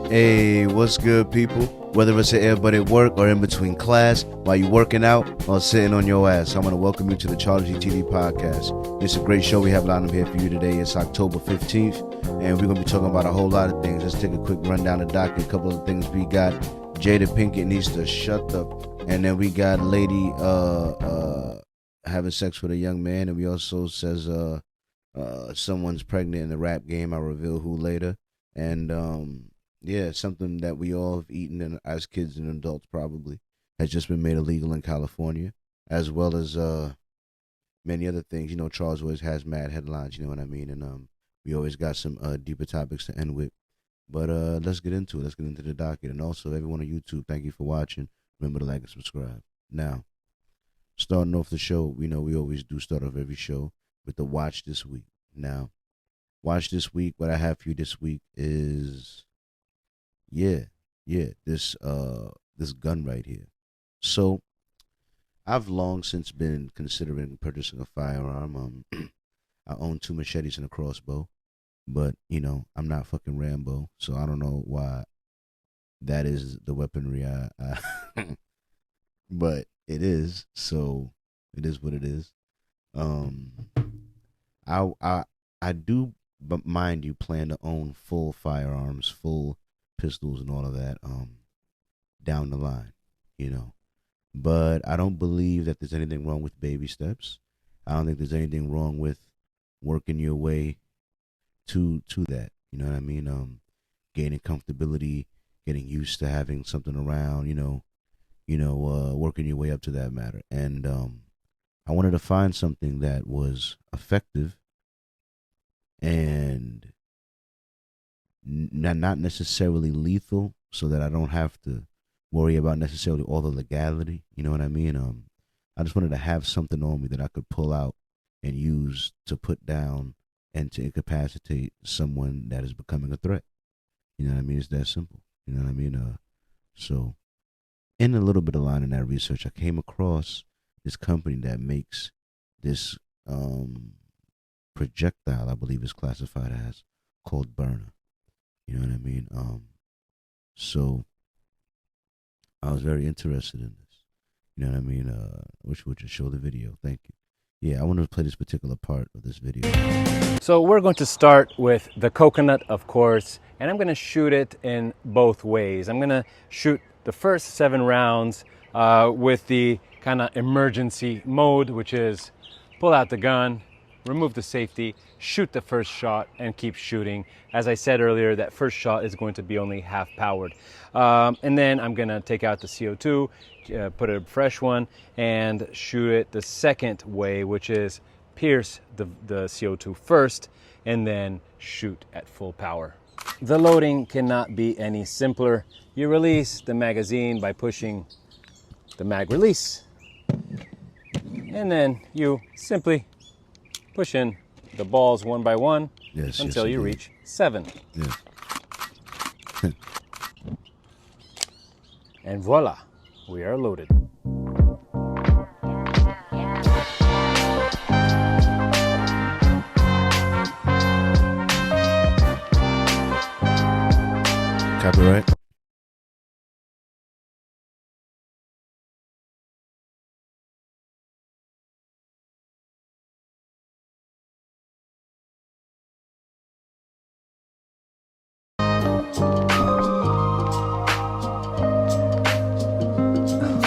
Hey, what's good, people? Whether it's an earbud at work or in between class, while you working out or sitting on your ass, I want to welcome you to the CharlieGtv Podcast. It's a great show we have lined up here for you today. It's October 15th, and we're going to be talking about a whole lot of things. Let's take a quick rundown of the docket. A couple of things we got. Jada Pinkett needs to shut up. And then we got lady having sex with a young man, and we also says someone's pregnant in the rap game. I'll reveal who later. And yeah, something that we all have eaten as kids and adults probably has just been made illegal in California, as well as many other things. You know, Charles always has mad headlines, you know what I mean? And we always got some deeper topics to end with. But let's get into it. Let's get into the docket. And also, everyone on YouTube, thank you for watching. Remember to like and subscribe. Now, starting off the show, we always do start off every show with the watch this week. Now, watch this week. What I have for you this week is, this gun right here. So, I've long since been considering purchasing a firearm. I own 2 machetes and a crossbow, but I'm not fucking Rambo, so I don't know why that is the weaponry I but it is, so it is what it is. I do, but mind you, plan to own full firearms, full pistols and all of that down the line, but I don't believe that there's anything wrong with baby steps. I don't think there's anything wrong with working your way to that, you know what I mean? Gaining comfortability, getting used to having something around, working your way up to that matter. And I wanted to find something that was effective and not necessarily lethal, so that I don't have to worry about necessarily all the legality, you know what I mean? I just wanted to have something on me that I could pull out and use to put down and to incapacitate someone that is becoming a threat. You know what I mean? It's that simple. You know what I mean? So in a little bit of line in that research, I came across this company that makes this projectile, I believe is classified as, called byrna. You know what I mean? So I was very interested in this. You know what I mean? Which would just show the video. Thank you. Yeah, I wanted to play this particular part of this video. So we're going to start with the coconut, of course, and I'm going to shoot it in both ways. I'm going to shoot the first 7 rounds with the kind of emergency mode, which is pull out the gun, remove the safety, shoot the first shot, and keep shooting. As I said earlier, that first shot is going to be only half powered. And then I'm going to take out the CO2, put a fresh one, and shoot it the second way, which is pierce the CO2 first, and then shoot at full power. The loading cannot be any simpler. You release the magazine by pushing the mag release, and then you simply push in the balls one by one until you reach 7. Yes. And voila, we are loaded. Copyright.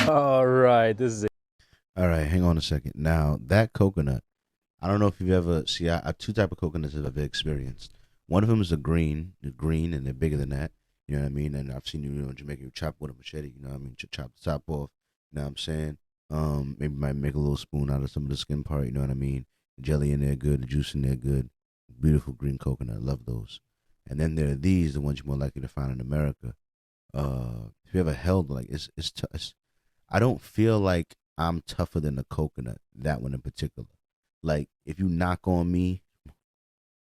All right, this is it. All right, hang on a second. Now, that coconut, I don't know if you've ever, I 2 type of coconuts I've ever experienced. One of them is the green, and they're bigger than that. You know what I mean? And I've seen in Jamaica, you chop with a machete, you know what I mean? Chop the top off, you know what I'm saying? Maybe might make a little spoon out of some of the skin part, you know what I mean? The jelly in there good, the juice in there good. Beautiful green coconut, love those. And then there are these, the ones you're more likely to find in America. If you ever held, like, it's I don't feel like I'm tougher than the coconut, that one in particular. Like, if you knock on me,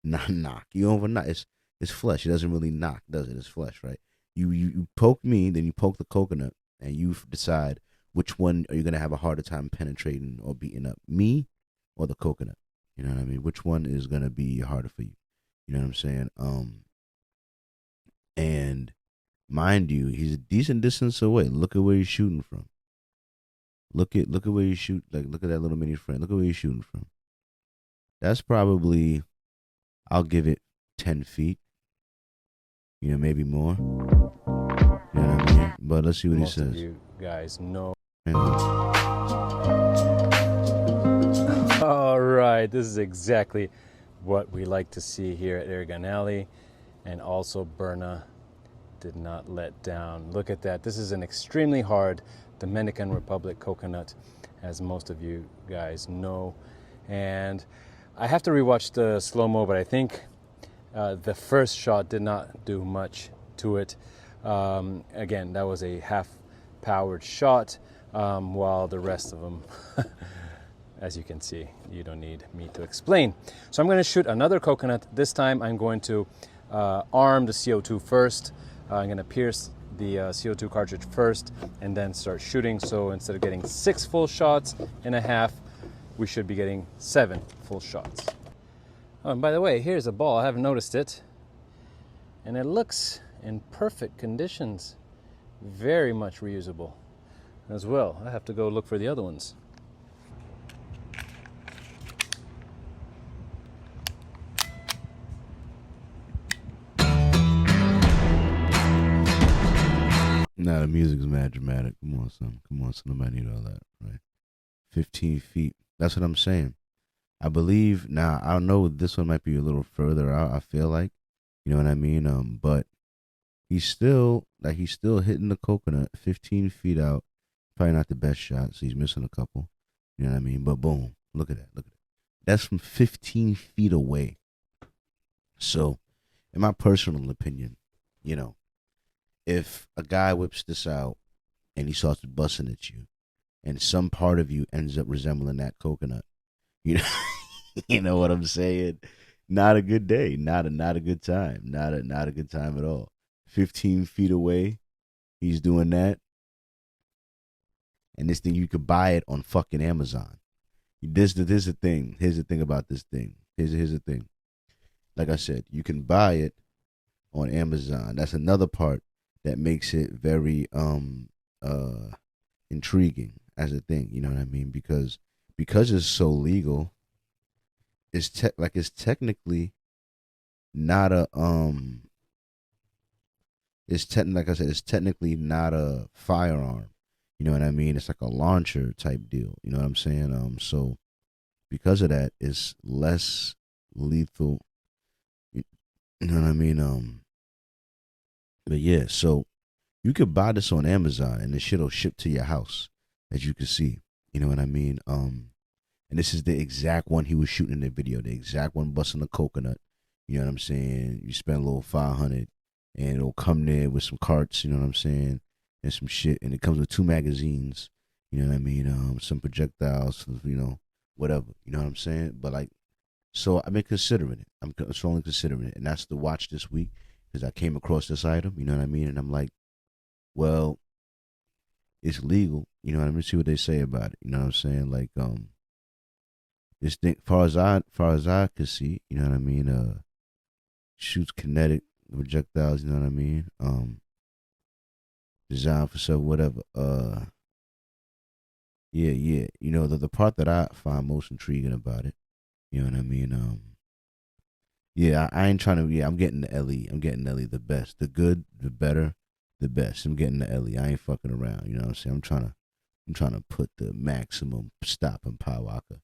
not knock. You don't knock. It's flesh. It doesn't really knock, does it? It's flesh, right? You poke me, then you poke the coconut, and you decide which one are you going to have a harder time penetrating or beating up, me or the coconut. You know what I mean? Which one is going to be harder for you? You know what I'm saying? And Mind you, he's a decent distance away. Look at where he's shooting from. Look at where you shoot. Like, look at that little mini friend. Look at where he's shooting from. That's probably, I'll give it 10 feet. Maybe more. You know what I mean? But let's see what Most he of says. you guys know. And All right, this is exactly what we like to see here at Aragon Alley, and also byrna did not let down. Look at that. This is an extremely hard Dominican Republic coconut, as most of you guys know. And I have to rewatch the slow-mo, but I think the first shot did not do much to it. Again, that was a half-powered shot, while the rest of them, as you can see, you don't need me to explain. So I'm going to shoot another coconut. This time I'm going to arm the CO2 first. I'm going to pierce the CO2 cartridge first and then start shooting. So instead of getting 6 full shots and a half, we should be getting 7 full shots. Oh, and by the way, here's a ball. I haven't noticed it. And it looks in perfect conditions. Very much reusable as well. I have to go look for the other ones. Nah, the music's mad dramatic. Come on, son. Nobody need all that, right? 15 feet. That's what I'm saying. I believe, now, I know this one might be a little further out, I feel like. You know what I mean? But he's still hitting the coconut 15 feet out. Probably not the best shot, so he's missing a couple. You know what I mean? But boom, look at that. That's from 15 feet away. So, in my personal opinion, if a guy whips this out and he starts busting at you, and some part of you ends up resembling that coconut, you know what I'm saying? Not a good day. Not a good time. Not a good time at all. 15 feet away, he's doing that. And this thing, you could buy it on fucking Amazon. This is the thing. Here's the thing about this thing. Here's the thing. Like I said, you can buy it on Amazon. That's another part that makes it very intriguing as a thing. You know what I mean? Because it's so legal, it's technically not a like I said, it's technically not a firearm. You know what I mean? It's like a launcher type deal. You know what I'm saying? So because of that, it's less lethal. You know what I mean? But yeah, so you could buy this on Amazon and the shit'll ship to your house, as you can see. You know what I mean? And this is the exact one he was shooting in the video, the exact one busting the coconut. You know what I'm saying? You spend a little 500 and it'll come there with some carts, you know what I'm saying? And some shit. And it comes with 2 magazines, you know what I mean? Some projectiles, whatever, you know what I'm saying? But like, so I've been considering it. I'm strongly considering it. And that's the watch this week, because I came across this item, you know what I mean? And I'm like, well, it's legal, you know what I mean? See what they say about it, you know what I'm saying? Like, this thing, far as I could see, you know what I mean? Shoots kinetic projectiles, you know what I mean? Designed for so whatever. Yeah. You know, the part that I find most intriguing about it, you know what I mean? Yeah, I ain't trying to. Yeah, I'm getting the LE. I'm getting LE, the best, the good, the better, the best. I'm getting the LE. I ain't fucking around. You know what I'm saying? I'm trying to put the maximum stopping power. I could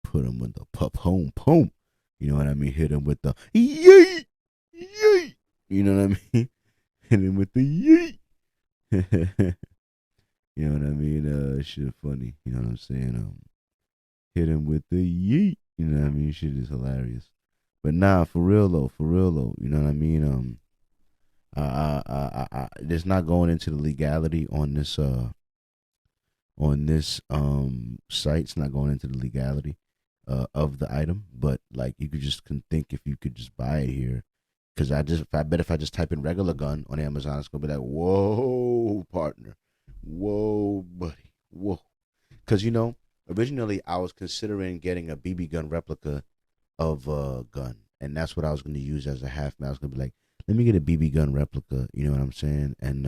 put him with the pup home. You know what I mean? Hit him with the yeet, yeet. You know what I mean? Hit him with the yeet. You know what I mean? Shit funny. You know what I'm saying? Hit him with the yeet. You know what I mean? Shit is hilarious. But nah, for real though, you know what I mean? There's not going into the legality on this site. It's not going into the legality of the item, but like you could just think if you could just buy it here, because I bet if I just type in regular gun on Amazon, it's gonna be like, whoa, partner, whoa, buddy, whoa, because originally I was considering getting a BB gun replica of a gun, and that's what I was going to use as a half man. I was going to be like, let me get a BB gun replica. You know what I'm saying? And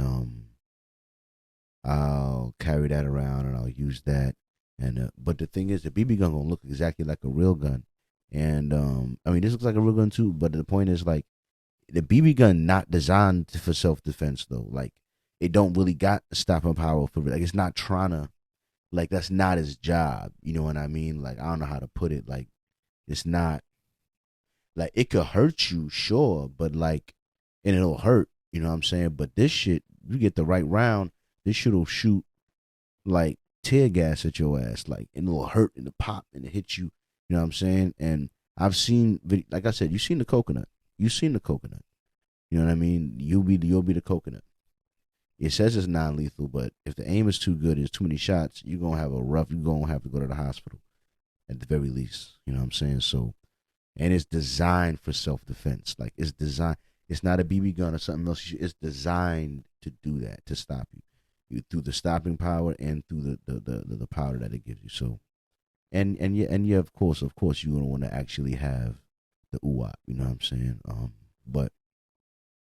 I'll carry that around and I'll use that. And but the thing is, the BB gun gonna look exactly like a real gun. And I mean, this looks like a real gun too. But the point is, like, the BB gun not designed for self defense though. Like, it don't really got stopping power for, like, it's not trying to, like, that's not his job. You know what I mean? Like, I don't know how to put it. Like, it's not, like, it could hurt you, sure, but like, and it'll hurt. You know what I'm saying? But this shit, you get the right round, this shit will shoot like tear gas at your ass, like, and it'll hurt and it'll pop and it hit you. You know what I'm saying? And I've seen, like I said, you've seen the coconut. You've seen the coconut. You know what I mean? You'll be the coconut. It says it's non-lethal, but if the aim is too good, it's too many shots, you're going to have to go to the hospital at the very least. You know what I'm saying? So, and it's designed for self-defense. Like, it's designed, it's not a BB gun or something else. It's designed to do that, to stop you through the stopping power and through the power that it gives you. So, and yeah, of course, you don't want to actually have the ooh-wop, you know what I'm saying? But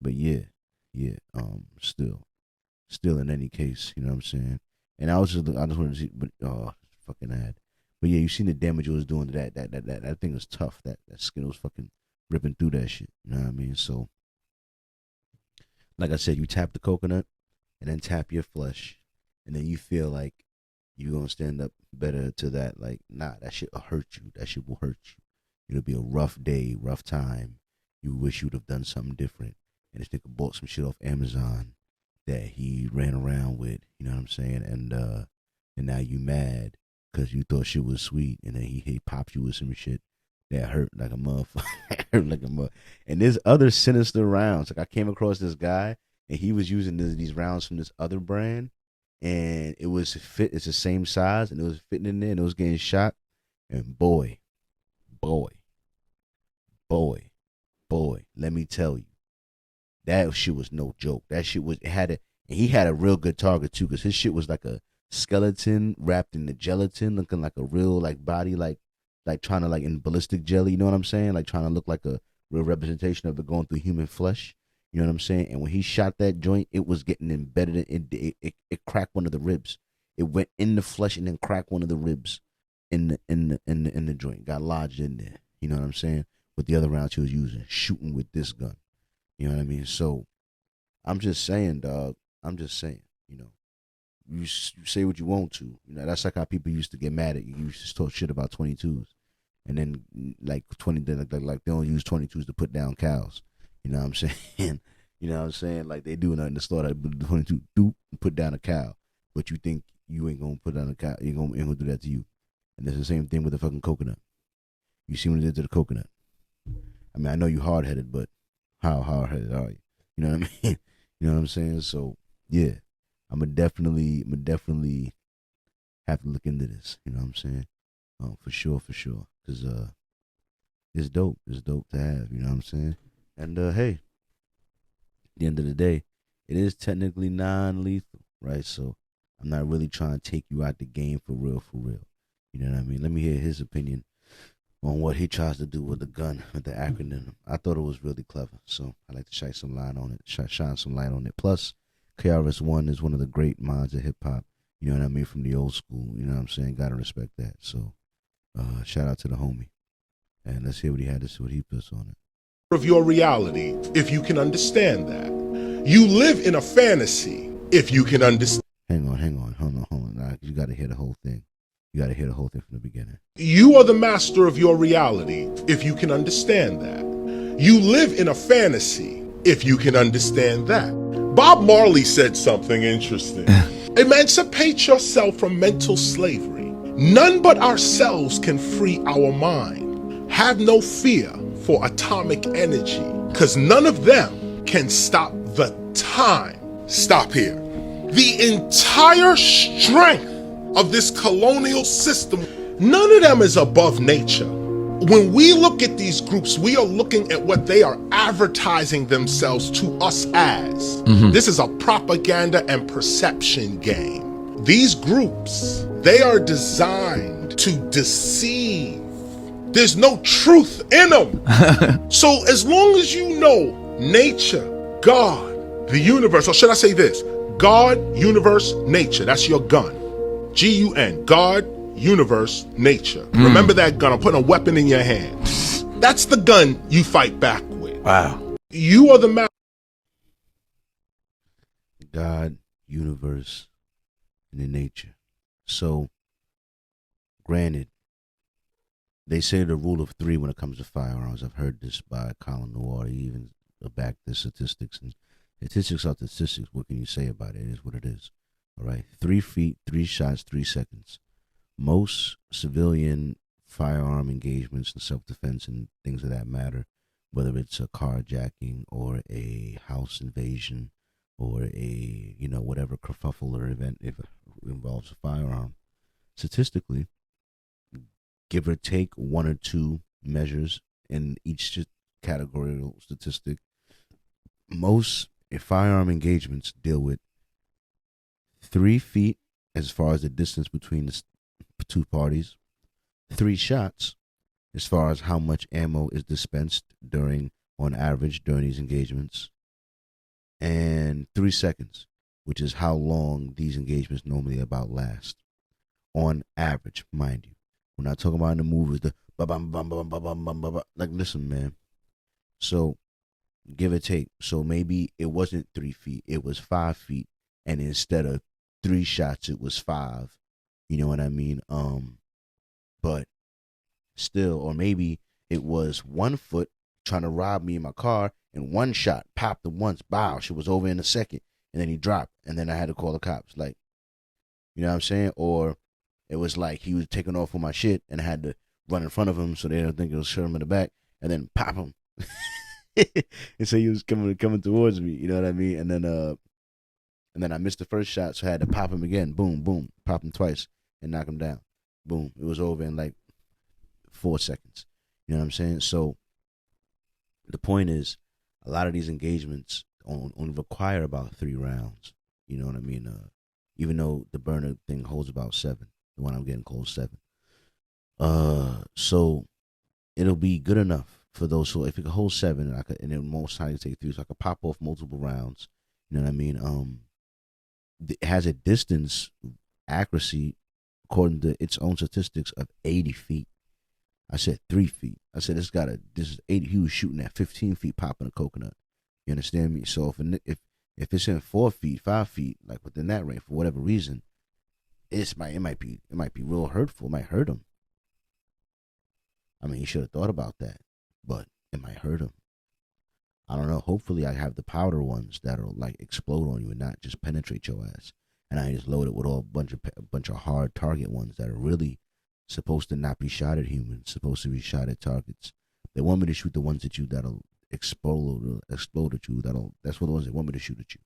yeah, still in any case, you know what I'm saying? And I just wanted to see, but fucking ad. But yeah, you seen the damage it was doing to that thing was tough. That Skittles fucking ripping through that shit. You know what I mean? So, like I said, you tap the coconut and then tap your flesh, and then you feel like you're gonna stand up better to that. Like, nah, that shit will hurt you. That shit will hurt you. It'll be a rough day, rough time. You wish you would have done something different. And this nigga bought some shit off Amazon that he ran around with, you know what I'm saying? And now you mad because you thought shit was sweet, and then he popped you with some shit that hurt like a motherfucker. And there's other sinister rounds. Like, I came across this guy, and he was using these rounds from this other brand, and it's the same size, and it was fitting in there, and it was getting shot. And boy, let me tell you, that shit was no joke. That shit was, and he had a real good target too, because his shit was like a skeleton wrapped in the gelatin, looking like a real, like, body, like trying to, like, in ballistic jelly, you know what I'm saying? Like, trying to look like a real representation of it going through human flesh, you know what I'm saying? And when he shot that joint, it was getting embedded in it cracked one of the ribs. It went in the flesh and then cracked one of the ribs in the joint, got lodged in there, you know what I'm saying? With the other rounds he was using, shooting with this gun. You know what I mean? So, I'm just saying, dog. I'm just saying, you know. You say what you want to. You know, that's like how people used to get mad at you. You used to talk shit about 22s. And then, like, like they don't use 22s to put down cows. You know what I'm saying? You know what I'm saying? Like, they do it in the store, like, 22, put down a cow. But you think you ain't going to put down a cow. Ain't gonna do that to you. And it's the same thing with the fucking coconut. You see what it did to the coconut. I mean, I know you hard-headed, but how hard-headed are you? You know what I mean? You know what I'm saying? So, yeah, I'm gonna definitely have to look into this. You know what I'm saying? For sure. Because it's dope. It's dope to have. You know what I'm saying? And, hey, at the end of the day, it is technically non-lethal, right? So I'm not really trying to take you out the game for real. You know what I mean? Let me hear his opinion on what he tries to do with the gun, with the acronym. I thought it was really clever, so I like to shine some light on it. Plus, KRS-One is one of the great minds of hip-hop, you know what I mean, from the old school, you know what I'm saying? Gotta respect that. So, shout out to the homie. And let's hear what he had to say, what he puts on it. Of your reality, if you can understand that. You live in a fantasy, if you can understand. Hang on. Hold on. Nah, you gotta hear the whole thing. You got to hear the whole thing from the beginning. You are the master of your reality, if you can understand that. You live in a fantasy, if you can understand that. Bob Marley said something interesting. Emancipate yourself from mental slavery. None but ourselves can free our mind. Have no fear for atomic energy, because none of them can stop the time. Stop here. The entire strength of this colonial system, none of them is above nature. When we look at these groups, we are looking at what they are advertising themselves to us as. This is a propaganda and perception game. These groups, they are designed to deceive. There's no truth in them. So as long as you know nature, God, the universe, or should I say this? God, universe, nature. That's your gun. G-U-N, God, universe, nature. Remember that gun. I'm putting a weapon in your hand. That's the gun you fight back with. Wow. You are the man. God, universe, and in nature. So, granted, they say the rule of three when it comes to firearms. I've heard this by Colin Noir. He even backed the statistics. And statistics are statistics. What can you say about it? It is what it is. All right. 3 feet, 3 shots, 3 seconds. Most civilian firearm engagements and self-defense and things of that matter, whether it's a carjacking or a house invasion or a, whatever kerfuffle or event, if it involves a firearm, statistically, give or take 1 or 2 measures in each categorical statistic, most firearm engagements deal with 3 feet as far as the distance between the 2 parties, 3 shots as far as how much ammo is dispensed on average during these engagements, and 3 seconds, which is how long these engagements normally about last. On average, mind you. We're not talking about in the movies, the ba-bum-bum-bum-bum-bum-bum. Like, listen, man. So, give or take. So, maybe it wasn't 3 feet. It was 5 feet. And instead of 3 shots, it was 5. You know what I mean? But still, or maybe it was 1 foot trying to rob me in my car, and 1 shot, popped him once, bow, she was over in a second, and then he dropped, and then I had to call the cops. Like, you know what I'm saying? Or it was like he was taking off with my shit, and I had to run in front of him so they don't think it was shooting him in the back, and then pop him. And so he was coming towards me, you know what I mean? And then I missed the first shot, so I had to pop him again. Boom, boom, pop him twice and knock him down. Boom, it was over in like 4 seconds. You know what I'm saying? So the point is, a lot of these engagements only require about 3 rounds. You know what I mean? Even though the byrna thing holds about 7, the one I'm getting close 7. So it'll be good enough for those who, if it can hold 7, and then most times take 3, so I could pop off multiple rounds. You know what I mean? It has a distance accuracy, according to its own statistics, of 80 feet. I said 3 feet. I said this is 80. He was shooting at 15 feet, popping a coconut. You understand me? So if it's in 4 feet, 5 feet, like within that range, for whatever reason, it might be real hurtful. It might hurt him. I mean, he should have thought about that, but it might hurt him. I don't know. Hopefully, I have the powder ones that'll like explode on you and not just penetrate your ass. And I just load it with a bunch of hard target ones that are really supposed to not be shot at humans, supposed to be shot at targets. They want me to shoot the ones at you that'll explode at you. That's what the ones they want me to shoot at you.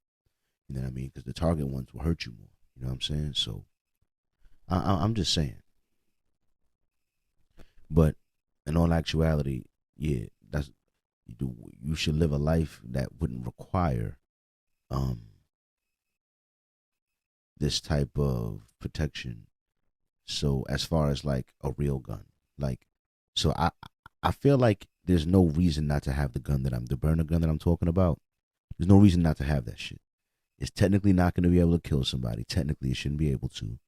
You know what I mean? Because the target ones will hurt you more. You know what I'm saying? So I'm just saying. But in all actuality, yeah, you should live a life that wouldn't require this type of protection. So as far as like a real gun, like, so I feel like there's no reason not to have the byrna gun that I'm talking about. There's no reason not to have that shit. It's technically not going to be able to kill somebody. Technically, it shouldn't be able to.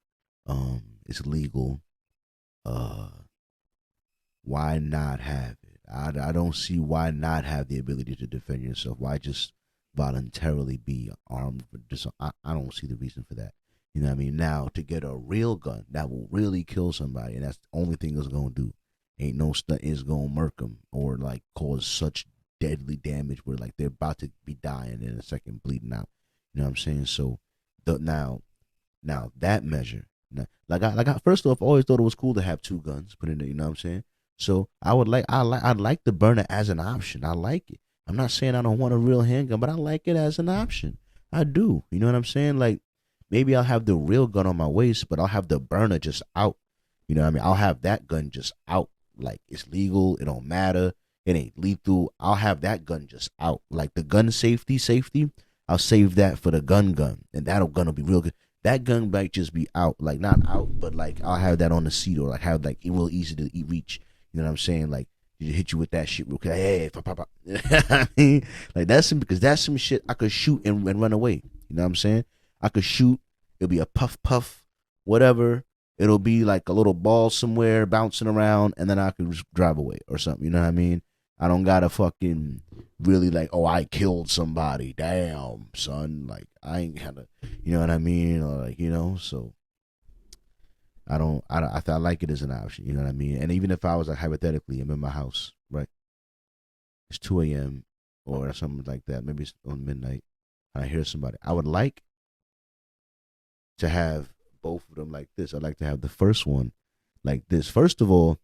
It's legal. Why not have it? I don't see why not have the ability to defend yourself. Why just voluntarily be armed? I don't see the reason for that. You know what I mean? Now, to get a real gun that will really kill somebody, and that's the only thing it's going to do. Ain't no stunt is going to murk them or like cause such deadly damage where like they're about to be dying in a second, bleeding out. You know what I'm saying? So now that measure, first off, I always thought it was cool to have 2 guns. Put in there, you know what I'm saying? So I'd like the byrna as an option. I like it. I'm not saying I don't want a real handgun, but I like it as an option. I do. You know what I'm saying? Like, maybe I'll have the real gun on my waist, but I'll have the byrna just out. You know what I mean? I'll have that gun just out. Like, it's legal. It don't matter. It ain't lethal. I'll have that gun just out. Like, the gun safety, I'll save that for the gun. And that gun will be real good. That gun might just be out. Like, not out, but like, I'll have that on the seat or like have like real easy to reach. You know what I'm saying? Like, She hit you with that shit real quick. Hey, pop, pop, pop. I mean, like because that's some shit I could shoot and run away. You know what I'm saying? I could shoot. It'll be a puff, puff, whatever. It'll be like a little ball somewhere bouncing around, and then I could just drive away or something. You know what I mean? I don't gotta fucking really like, oh, I killed somebody. Damn, son. Like, I ain't gotta, you know what I mean? Or like, so I like it as an option. You know what I mean? And even if I was like, hypothetically, I'm in my house, right? It's 2 a.m. or something like that. Maybe it's on midnight. I hear somebody. I would like to have both of them like this. I'd like to have the first one like this. First of all,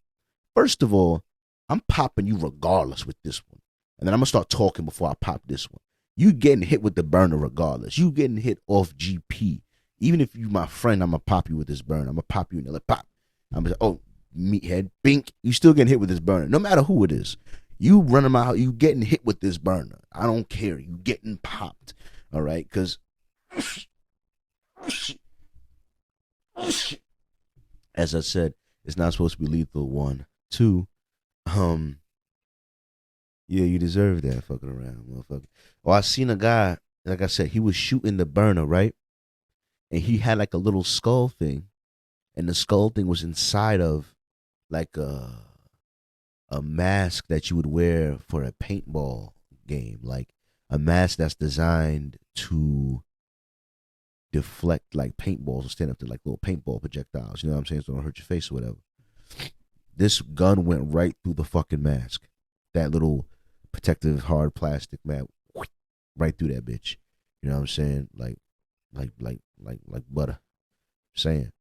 I'm popping you regardless with this one. And then I'm going to start talking before I pop this one. You getting hit with the burner regardless. You getting hit off GP. Even if you my friend, I'm going to pop you with this burner. I'm going to pop you in the lip. Pop. I'm going to say, oh, meathead, bink. You still getting hit with this burner. No matter who it is. You running my house, you getting hit with this burner. I don't care. You getting popped. All right? Because as I said, it's not supposed to be lethal. 1, 2. Yeah, you deserve that fucking around, motherfucker. Oh, I seen a guy, like I said, he was shooting the burner, right? And he had like a little skull thing. And the skull thing was inside of like a mask that you would wear for a paintball game. Like a mask that's designed to deflect like paintballs and stand up to like little paintball projectiles. You know what I'm saying? So don't hurt your face or whatever. This gun went right through the fucking mask. That little protective hard plastic mask, right through that bitch. You know what I'm saying? Like butter. I'm saying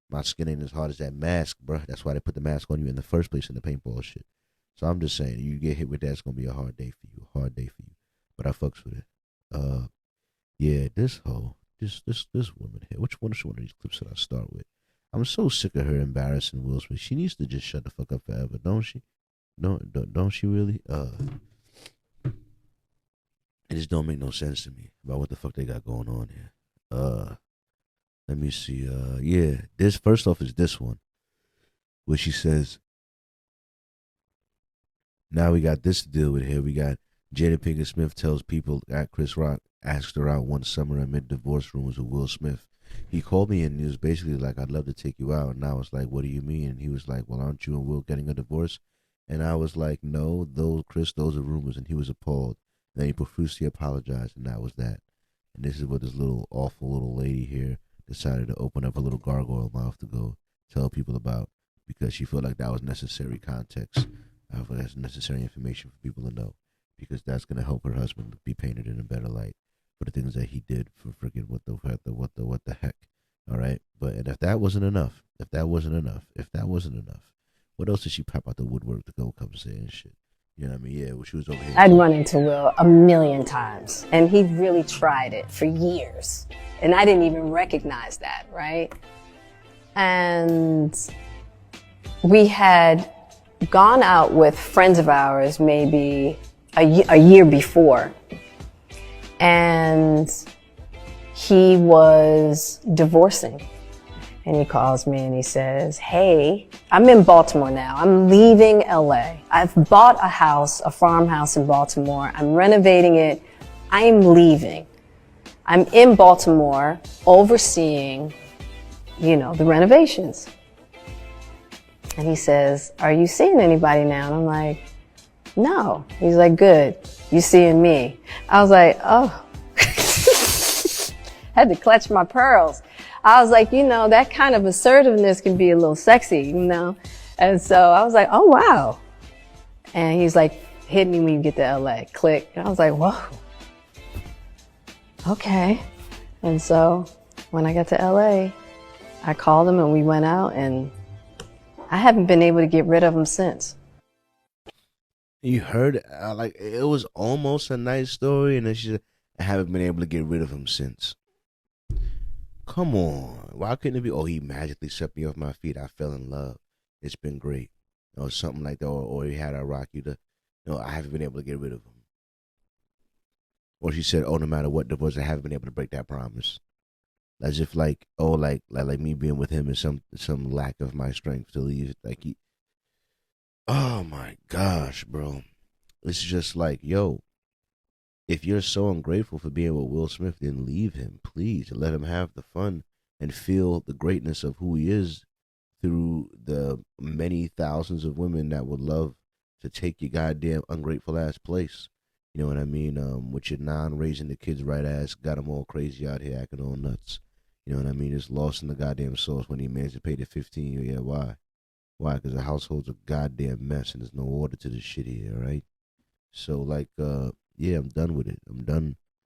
my skin ain't as hard as that mask, bro. That's why they put the mask on you in the first place in the paintball shit. So I'm just saying, you get hit with that, it's gonna be a hard day for you. But I fucks with it. Yeah, this hoe, this woman here. Which one of these clips should I start with? I'm so sick of her embarrassing Will Smith. She needs to just shut the fuck up forever, don't she? Don't she really? It just don't make no sense to me about what the fuck they got going on here. Let me see. Yeah, this first off is this one, where she says, now we got this to deal with here. We got Jada Pinkett Smith tells people that Chris Rock asked her out one summer amid divorce rumors with Will Smith. He called me and he was basically like, I'd love to take you out. And I was like, what do you mean? And he was like, well, aren't you and Will getting a divorce? And I was like, no, those are rumors. And he was appalled. Then he profusely apologized, and that was that. And this is what this little awful little lady here decided to open up a little gargoyle mouth to go tell people about, because she felt like that was necessary context. I feel that's necessary information for people to know, because that's going to help her husband be painted in a better light for the things that he did for freaking what the heck. All right. But and if that wasn't enough, what else did she pop out the woodwork to go come say and shit? You know what I mean? Yeah, well, she was over here. I'd run into Will a million times, and he really tried it for years. And I didn't even recognize that, right? And we had gone out with friends of ours maybe a year before. And he was divorcing. And he calls me and he says, hey, I'm in Baltimore now. I'm leaving LA. I've bought a house, a farmhouse in Baltimore. I'm renovating it. I'm leaving. I'm in Baltimore overseeing, the renovations. And he says, are you seeing anybody now? And I'm like, no. He's like, good. You seeing me? I was like, oh. Had to clutch my pearls. I was like, that kind of assertiveness can be a little sexy, And so I was like, oh, wow. And he's like, hit me when you get to LA. Click. And I was like, whoa. Okay. And so when I got to LA, I called him and we went out, and I haven't been able to get rid of him since. You heard it, like it was almost a nice story, and then she said, I haven't been able to get rid of him since. Come on. Why couldn't it be, oh, he magically set me off my feet, I fell in love, it's been great, or something like that, or he had a rock you to, I haven't been able to get rid of him. Or she said, oh, no matter what divorce, I haven't been able to break that promise. As if like, oh, like me being with him is some lack of my strength to leave. Like Oh my gosh, bro. It's just like, yo, if you're so ungrateful for being with Will Smith, then leave him, please, and let him have the fun and feel the greatness of who he is through the many thousands of women that would love to take your goddamn ungrateful ass place. You know what I mean? With your non-raising the kids right ass, got them all crazy out here acting all nuts. You know what I mean? It's lost in the goddamn sauce when he emancipated 15. Yeah, why? Why? Because the household's a goddamn mess and there's no order to this shit here, right? So, like, yeah, I'm done with it. I'm done.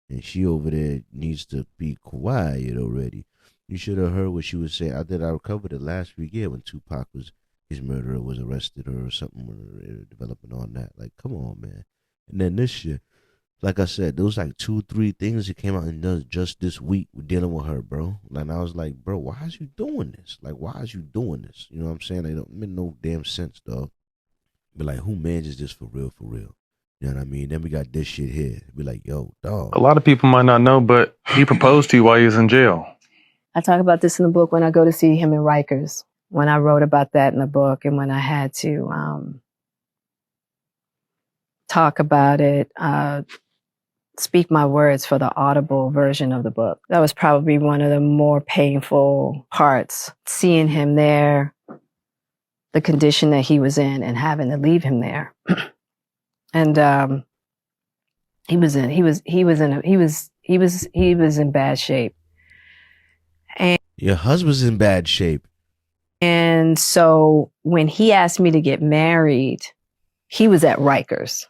And she over there needs to be quiet already. You should have heard what she was saying. I covered it last week, yeah, when Tupac was, his murderer was arrested or something, developing on that. Like, come on, man. And then this shit, like I said, there was like 2-3 things that came out and does just this week dealing with her, bro. And I was like, bro, why is you doing this? Like, why is you doing this? You know what I'm saying? It don't make no damn sense, dog. But like, who manages this for real, for real? You know what I mean? Then we got this shit here. Be like, yo, dog. A lot of people might not know, but he proposed to you while he was in jail. I talk about this in the book when I go to see him in Rikers, when I wrote about that in the book, and when I had to talk about it, speak my words for the audible version of the book. That was probably one of the more painful parts, seeing him there, the condition that he was in, and having to leave him there. And he was in bad shape. And your husband's in bad shape. And so when he asked me to get married, he was at Rikers.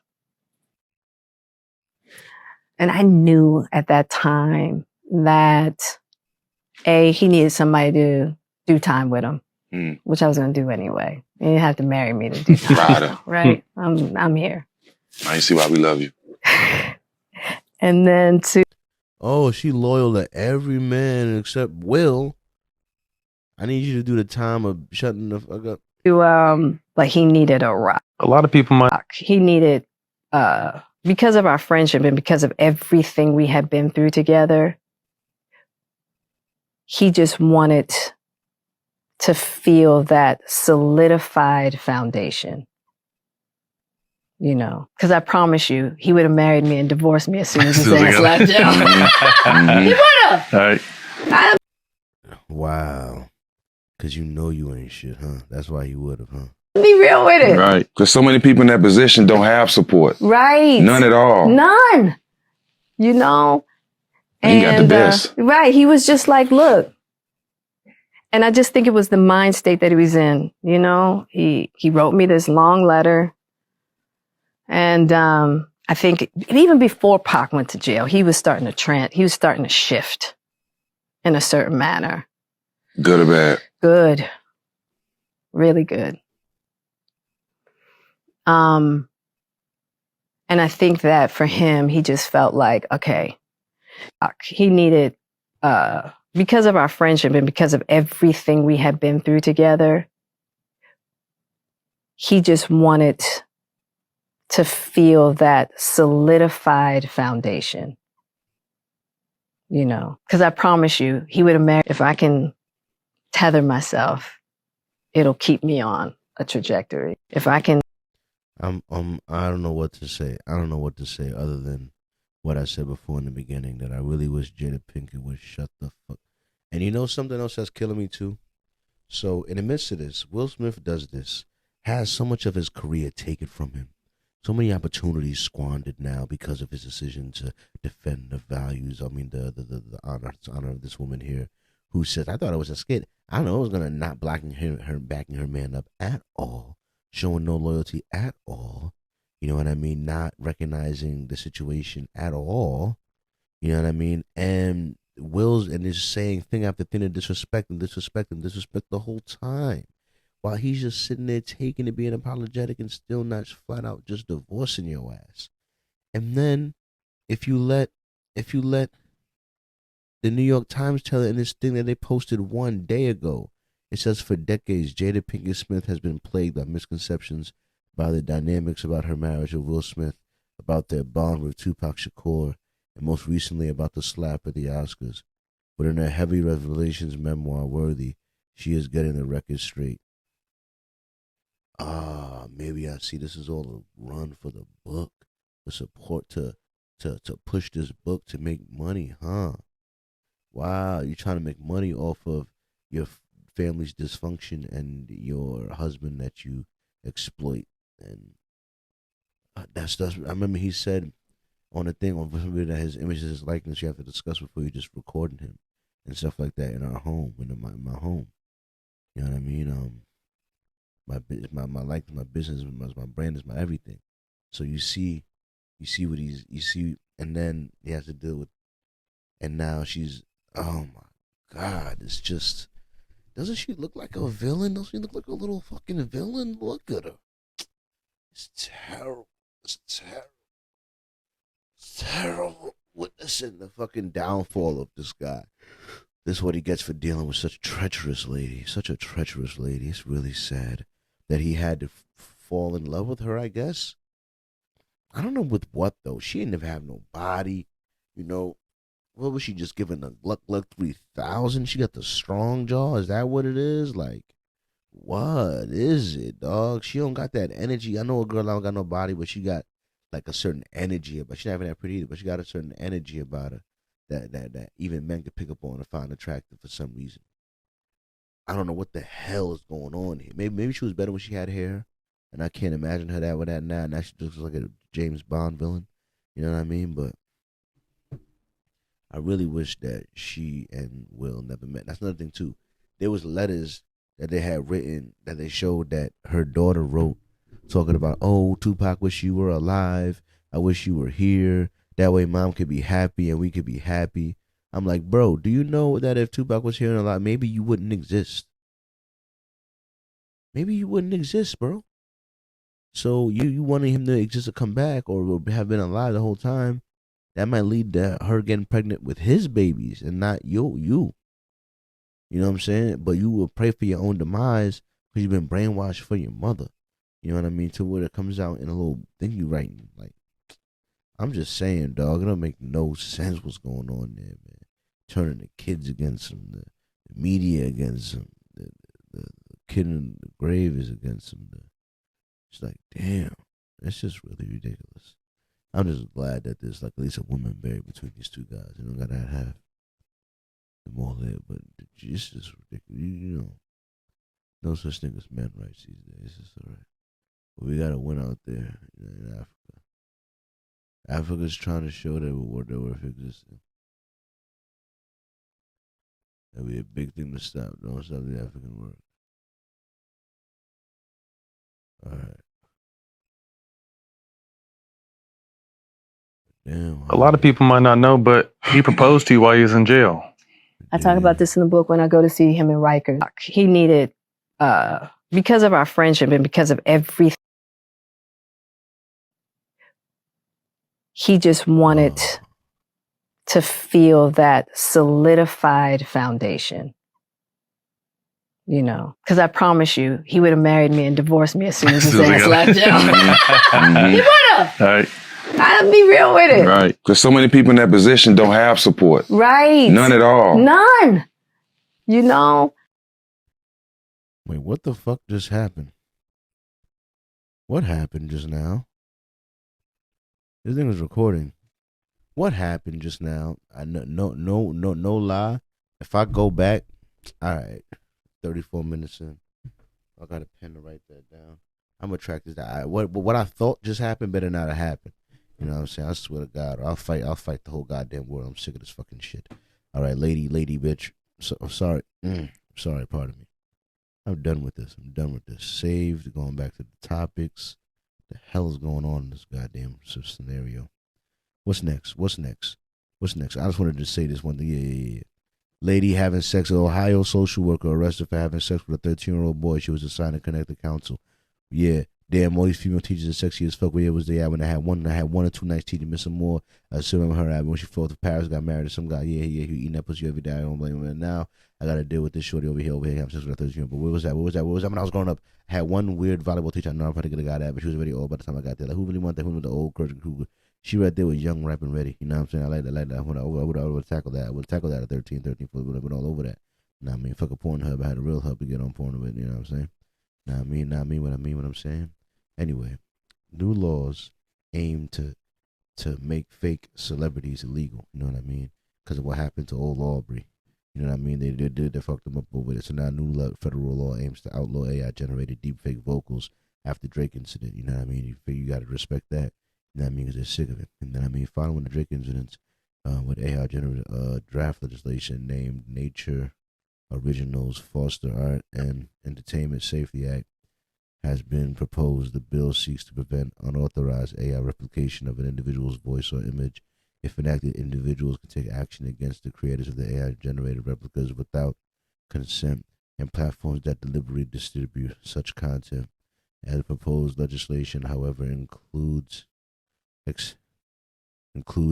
And I knew at that time that he needed somebody to do time with him, which I was going to do anyway. You didn't have to marry me to do time. Right? I'm here. I see why we love you. And then oh, she loyal to every man except Will. I need you to do the time of shutting the fuck up. Like he needed a rock. A lot of people might. He needed, because of our friendship and because of everything we had been through together, he just wanted to feel that solidified foundation. You know, because I promise you, he would have married me and divorced me as soon as his ass left jail. He would have. Right. Wow. Because you know you ain't shit, huh? That's why he would have, huh? Be real with it. Right. Because so many people in that position don't have support. Right. None at all. None. You know? And he got the best. Right. He was just like, look. And I just think it was the mind state that he was in. You know? He wrote me this long letter. And I think even before Pac went to jail, he was starting to shift in a certain manner. Good or bad? Good. Really good. And I think that for him, he just felt like, okay, he needed, because of our friendship and because of everything we had been through together, he just wanted to feel that solidified foundation, you know, because I promise you, he would have married. If I can tether myself, it'll keep me on a trajectory. If I can. I don't know what to say. I don't know what to say other than what I said before in the beginning, that I really wish Jada Pinkett would shut the fuck. And you know something else that's killing me too? So in the midst of this, Will Smith does this, has so much of his career taken from him. So many opportunities squandered now because of his decision to defend the values. I mean, the honor of this woman here, who says, I thought it was a skit. I don't know, it was gonna not backing her man up at all, showing no loyalty at all. You know what I mean? Not recognizing the situation at all. You know what I mean? And Will's and is saying thing after thing to disrespect the whole time. While he's just sitting there taking it, being apologetic, and still not flat out just divorcing your ass. And then if you let the New York Times tell it in this thing that they posted one day ago, it says, for decades, Jada Pinkett Smith has been plagued by misconceptions about the dynamics about her marriage with Will Smith, about their bond with Tupac Shakur, and most recently about the slap at the Oscars. But in her heavy revelations memoir, Worthy, she is getting the record straight. Ah, maybe I see this is all a run for the book, the support to push this book to make money, huh? Wow, you're trying to make money off of your family's dysfunction and your husband that you exploit. And that's I remember he said on the thing on somebody that his images, his likeness, you have to discuss before you just recording him and stuff like that in our home, in my home. You know what I mean? My likeness, my business, my brand is my everything. So you see what you see, and then he has to deal with, and now she's, oh my God, it's just, doesn't she look like a villain? Doesn't she look like a little fucking villain? Look at her. It's terrible. It's terrible. It's terrible. Witnessing the fucking downfall of this guy. This is what he gets for dealing with such a treacherous lady. Such a treacherous lady. It's really sad that he had to fall in love with her, I guess. I don't know with what, though. She didn't even have no body. You know, what was she just giving the Gluck 3000? She got the strong jaw. Is that what it is? Like, what is it, dog? She don't got that energy. I know a girl that don't got no body, but she got like a certain energy about. She's not even that pretty either, but she got a certain energy about her that even men could pick up on and find attractive for some reason. I don't know what the hell is going on here. Maybe she was better when she had hair, and I can't imagine her that with that now. Now she looks like a James Bond villain. You know what I mean? But I really wish that she and Will never met. That's another thing too. There was letters that they had written that they showed that her daughter wrote, talking about, oh, Tupac, wish you were alive. I wish you were here. That way mom could be happy and we could be happy. I'm like, bro, do you know that if Tupac was here and alive, maybe you wouldn't exist? Maybe you wouldn't exist, bro. So you wanting him to exist to come back or have been alive the whole time, that might lead to her getting pregnant with his babies and not you. You know what I'm saying? But you will pray for your own demise because you've been brainwashed for your mother. You know what I mean? To where it comes out in a little thing you writing. Like, I'm just saying, dog, it don't make no sense what's going on there, man. Turning the kids against him, the media against him, the kid in the grave is against him. It's like, damn, it's just really ridiculous. I'm just glad that there's like at least a woman buried between these two guys. You don't gotta have them all there, but it's just ridiculous. You know, no such thing as man rights these days. It's all right. But we got to win out there in Africa. Africa's trying to show that we're worth existing. That'd be a big thing to stop. Don't stop the African work. All right. Damn. A lot of people might not know, but he proposed to you while he was in jail. I talk about this in the book when I go to see him in Rikers. He needed, because of our friendship and because of everything, he just wanted to feel that solidified foundation. You know, because I promise you, he would have married me and divorced me as soon as his ass left jail. He would have. Right. I'll be real with it. Right. Because so many people in that position don't have support. Right. None at all. None. You know? Wait, what the fuck just happened? What happened just now? This thing was recording. What happened just now? I no lie. If I go back, all right, 34 minutes in. I got a pen to write that down. I'm gonna track this down. What I thought just happened better not have happened. You know what I'm saying? I swear to God, I'll fight the whole goddamn world. I'm sick of this fucking shit. All right, lady, bitch. So, I'm sorry. Sorry, pardon me. I'm done with this. Saved, going back to the topics. The hell is going on in this goddamn scenario? What's next? I just wanted to say this one thing. Yeah. Lady having sex with Ohio social worker arrested for having sex with a 13-year-old boy. She was assigned to connect the counsel. Yeah. Damn, all these female teachers are sexy as fuck. Where was they at when I had one or two nights teaching, missing more. I still remember her when she flew to Paris, got married to some guy. Yeah, he eating that pussy every day. I don't blame him. And now I got to deal with this shorty over here having sex with a 13-year-old. But where was that? When I was growing up, I had one weird volleyball teacher. I know I'm probably going to get a guy that, but she was already old by the time I got there. Like, who really want that? Who was the old Kirsten Kruger? She right there was young, rap, and ready. You know what I'm saying? I like that. I would have tackled that. I would have tackled that at 13, 14. Would have been all over that. Nah, I mean, fuck a Pornhub. I had a real hub to get on Pornhub. You know what I'm saying? Nah, I mean what I'm saying? Anyway, new laws aim to make fake celebrities illegal. You know what I mean? Because of what happened to old Aubrey. You know what I mean? They fucked them up over it. So now federal law aims to outlaw AI-generated deepfake vocals after Drake incident. You know what I mean? You got to respect that. You know what I mean? Because they're sick of it. You know what I mean? Following the Drake incidents, with AI-generated draft legislation named Nature Originals Foster Art and Entertainment Safety Act has been proposed. The bill seeks to prevent unauthorized AI replication of an individual's voice or image. If enacted, individuals can take action against the creators of the AI-generated replicas without consent, and platforms that deliberately distribute such content. As proposed legislation, however, includes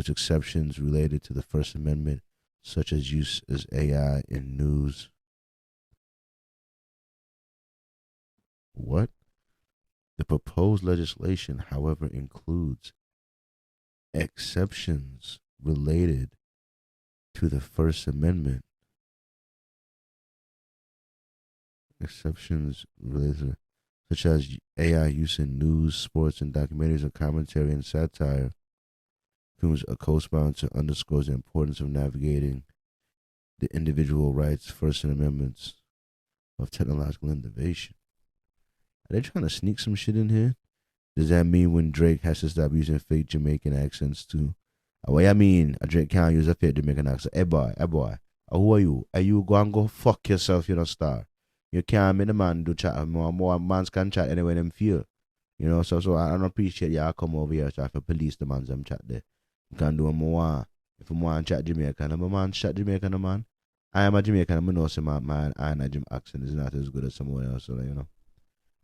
exceptions related to the First Amendment, such as use as AI in news. What? The proposed legislation, however, includes exceptions related to the First Amendment. Exceptions related, such as AI use in news, sports, and documentaries, and commentary and satire. Films a co-sponsor underscores the importance of navigating the individual rights, First Amendments of technological innovation. Are they trying to sneak some shit in here? Does that mean when Drake has to stop using fake Jamaican accents too? What I mean, Drake can't use a fake Jamaican accent. Hey boy, who are you? Are you go and go fuck yourself, you know, star? You can't make the man do chat. More mans can chat anyway them feel. You know, so I don't appreciate y'all come over here try to police the man's them chat there. You can do more. If you want to chat Jamaican, I'm a man chat Jamaican, man. I am a Jamaican, I know some man and Jim accent is not as good as someone else, so you know.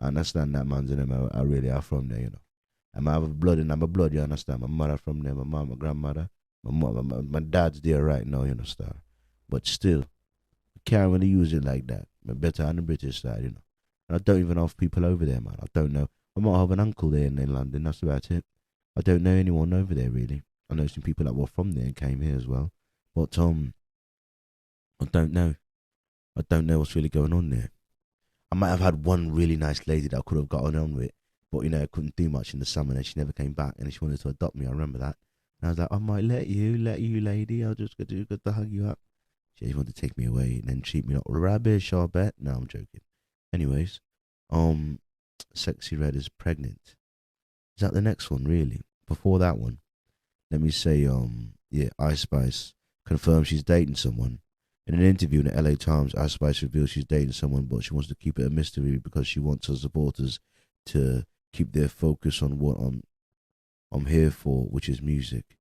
I understand that man's in them. I really are from there, you know. I'm blood, you understand? My mother from there, my mom, my grandmother, my dad's there right now, you understand? But still, I can't really use it like that. I'm better on the British side, you know. And I don't even know if people over there, man. I don't know. I might have an uncle there in London, that's about it. I don't know anyone over there, really. I know some people that were from there and came here as well. But, I don't know. I don't know what's really going on there. I might have had one really nice lady that I could have gotten on with, but you know, I couldn't do much in the summer, and she never came back, and she wanted to adopt me. I remember that. And I was like, I might let you, lady. I'll just get to hug you up. She just wanted to take me away and then treat me like rubbish, I bet. No, I'm joking. Anyways, Sexy Red is pregnant. Is that the next one, really? Before that one, let me say, Ice Spice confirms she's dating someone. In an interview in the LA Times, Ice Spice reveals she's dating someone, but she wants to keep it a mystery because she wants her supporters to keep their focus on what I'm here for, which is music.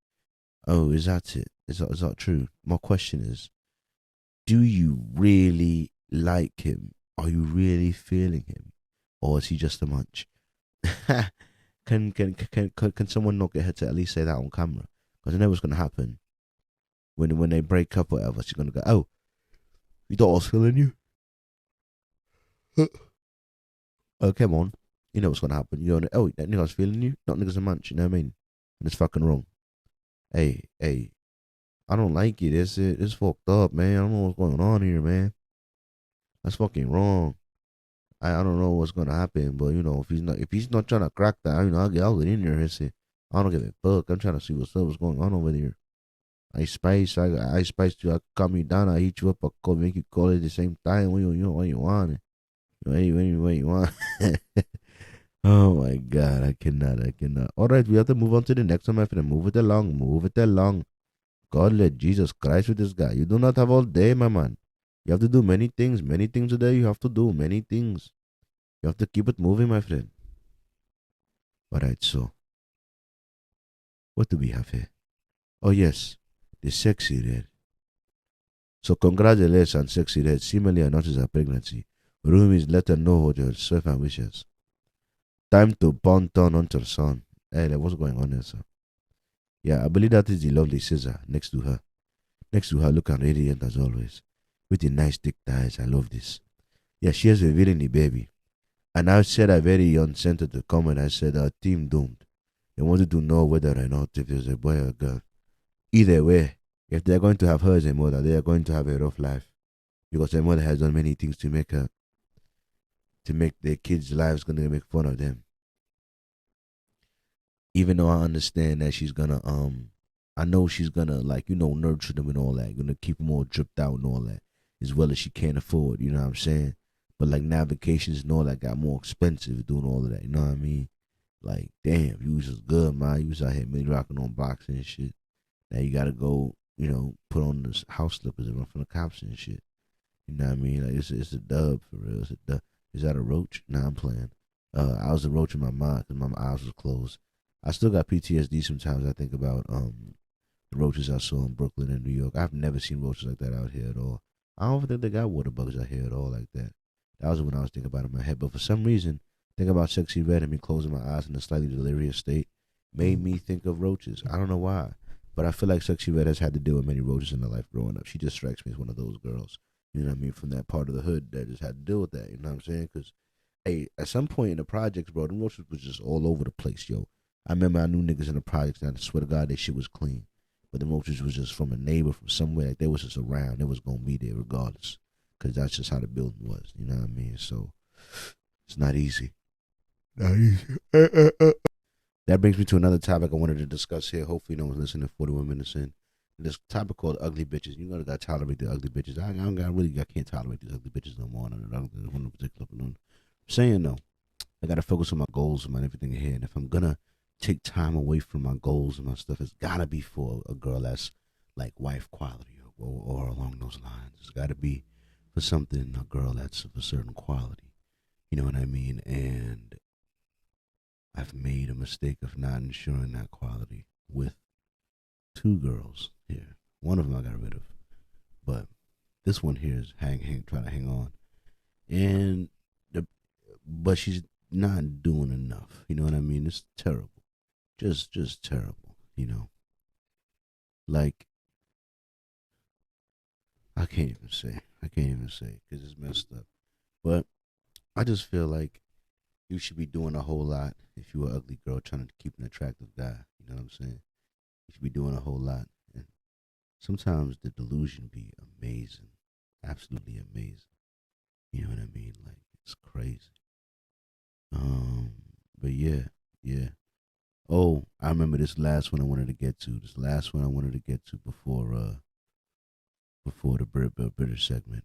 Oh, is that it? Is that true? My question is, do you really like him? Are you really feeling him? Or is he just a munch? Can someone not get her to at least say that on camera? Because I know what's going to happen. When they break up or whatever, she's going to go, oh, you thought I was feeling you? Oh, come on. You know what's going to happen. You know, oh, that nigga's feeling you? Not nigga's a munch, you know what I mean? And it's fucking wrong. Hey, I don't like it. It's fucked up, man. I don't know what's going on here, man. That's fucking wrong. I don't know what's going to happen, but, you know, if he's not trying to crack that, you know, I'll get in there and say, I don't give a fuck. I'm trying to see what's going on over there. I spice you. I calm you down. I heat you up. I make you call it at the same time. What you want it. What you want. Oh my God, I cannot. All right, we have to move on to the next one, my friend. Move it along. God, let Jesus Christ with this guy. You do not have all day, my man. You have to do many things a day. You have to do many things. You have to keep it moving, my friend. All right, so what do we have here? Oh yes. The Sexy Red. So congratulations, Sexy Red. Seemingly announces her pregnancy. Roomies let her know what her servant wishes. Time to pound down on her son. Hey, what's going on here, sir? Yeah, I believe that is the lovely Caesar next to her. Looking radiant as always. With the nice thick thighs. I love this. Yeah, she is revealing the baby. And I said a very uncentered comment. I said our team doomed. They wanted to know whether or not if it was a boy or a girl. Either way, if they're going to have her as a mother, they are going to have a rough life. Because their mother has done many things to make their kids' lives going to make fun of them. even though I understand that she's gonna I know she's gonna, like, nurture them and all that, gonna keep them all dripped out and all that, as well as she can afford, you know what I'm saying? But like now vacations and all that got more expensive doing all of that, you know what I mean? Like, damn, you was just good, man. You was out here mid rocking on boxing and shit. Now you gotta go, put on this house slippers and run from the cops and shit. You know what I mean? Like it's a dub for real. It's a dub. Is that a roach? Nah, I'm playing. I was a roach in my mind because my eyes was closed. I still got PTSD sometimes. I think about the roaches I saw in Brooklyn and New York. I've never seen roaches like that out here at all. I don't think they got water bugs out here at all like that. That was when I was thinking about it in my head. But for some reason, thinking about Sexy Red and me closing my eyes in a slightly delirious state made me think of roaches. I don't know why. But I feel like Sexy Red has had to deal with many roaches in her life growing up. She just strikes me as one of those girls, you know what I mean, from that part of the hood that just had to deal with that, you know what I'm saying? Because, hey, at some point in the projects, bro, them roaches was just all over the place, yo. I remember I knew niggas in the projects, and I swear to God, that shit was clean. But the roaches was just from a neighbor, from somewhere. Like, they was just around. They was going to be there regardless. Because that's just how the building was, you know what I mean? So, it's not easy. Not easy. That brings me to another topic I wanted to discuss here. Hopefully no one's listening 41 minutes in. This topic called ugly bitches. You gotta tolerate the ugly bitches. I can't tolerate these ugly bitches no more. One particular. I'm saying though, I gotta focus on my goals and everything here. And if I'm gonna take time away from my goals and my stuff, it's gotta be for a girl that's like wife quality or along those lines. It's gotta be for something, a girl that's of a certain quality. You know what I mean? And I've made a mistake of not ensuring that quality with two girls here. One of them I got rid of, but this one here is trying to hang on, and but she's not doing enough. You know what I mean? It's terrible, just terrible. You know, like I can't even say because it's messed up. But I just feel like you should be doing a whole lot if you're an ugly girl trying to keep an attractive guy. You know what I'm saying? You should be doing a whole lot. And sometimes the delusion be amazing. Absolutely amazing. You know what I mean? Like, it's crazy. But yeah. Oh, I remember this last one I wanted to get to. Before the British segment.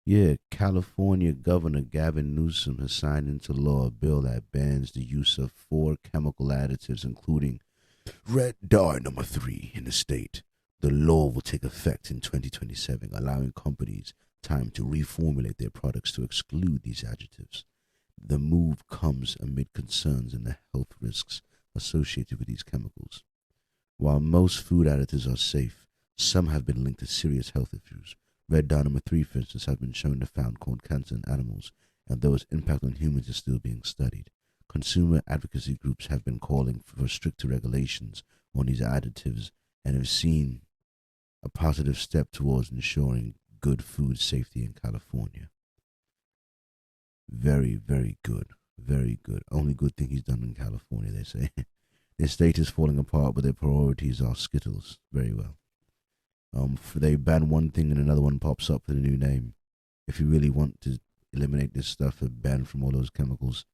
Yeah, California Governor Gavin Newsom has signed into law a bill that bans the use of 4 chemical additives, including red dye number 3 in the state. The law will take effect in 2027, allowing companies time to reformulate their products to exclude these adjectives. The move comes amid concerns in the health risks associated with these chemicals. While most food additives are safe, some have been linked to serious health issues. Red dye number 3, for instance, has been shown to found cause cancer in animals, and though its impact on humans is still being studied. Consumer advocacy groups have been calling for stricter regulations on these additives and have seen a positive step towards ensuring good food safety in California. Very, very good. Very good. Only good thing he's done in California, they say. Their state is falling apart, but their priorities are Skittles. Very well. They ban one thing and another one pops up for the new name. If you really want to eliminate this stuff and ban from all those chemicals,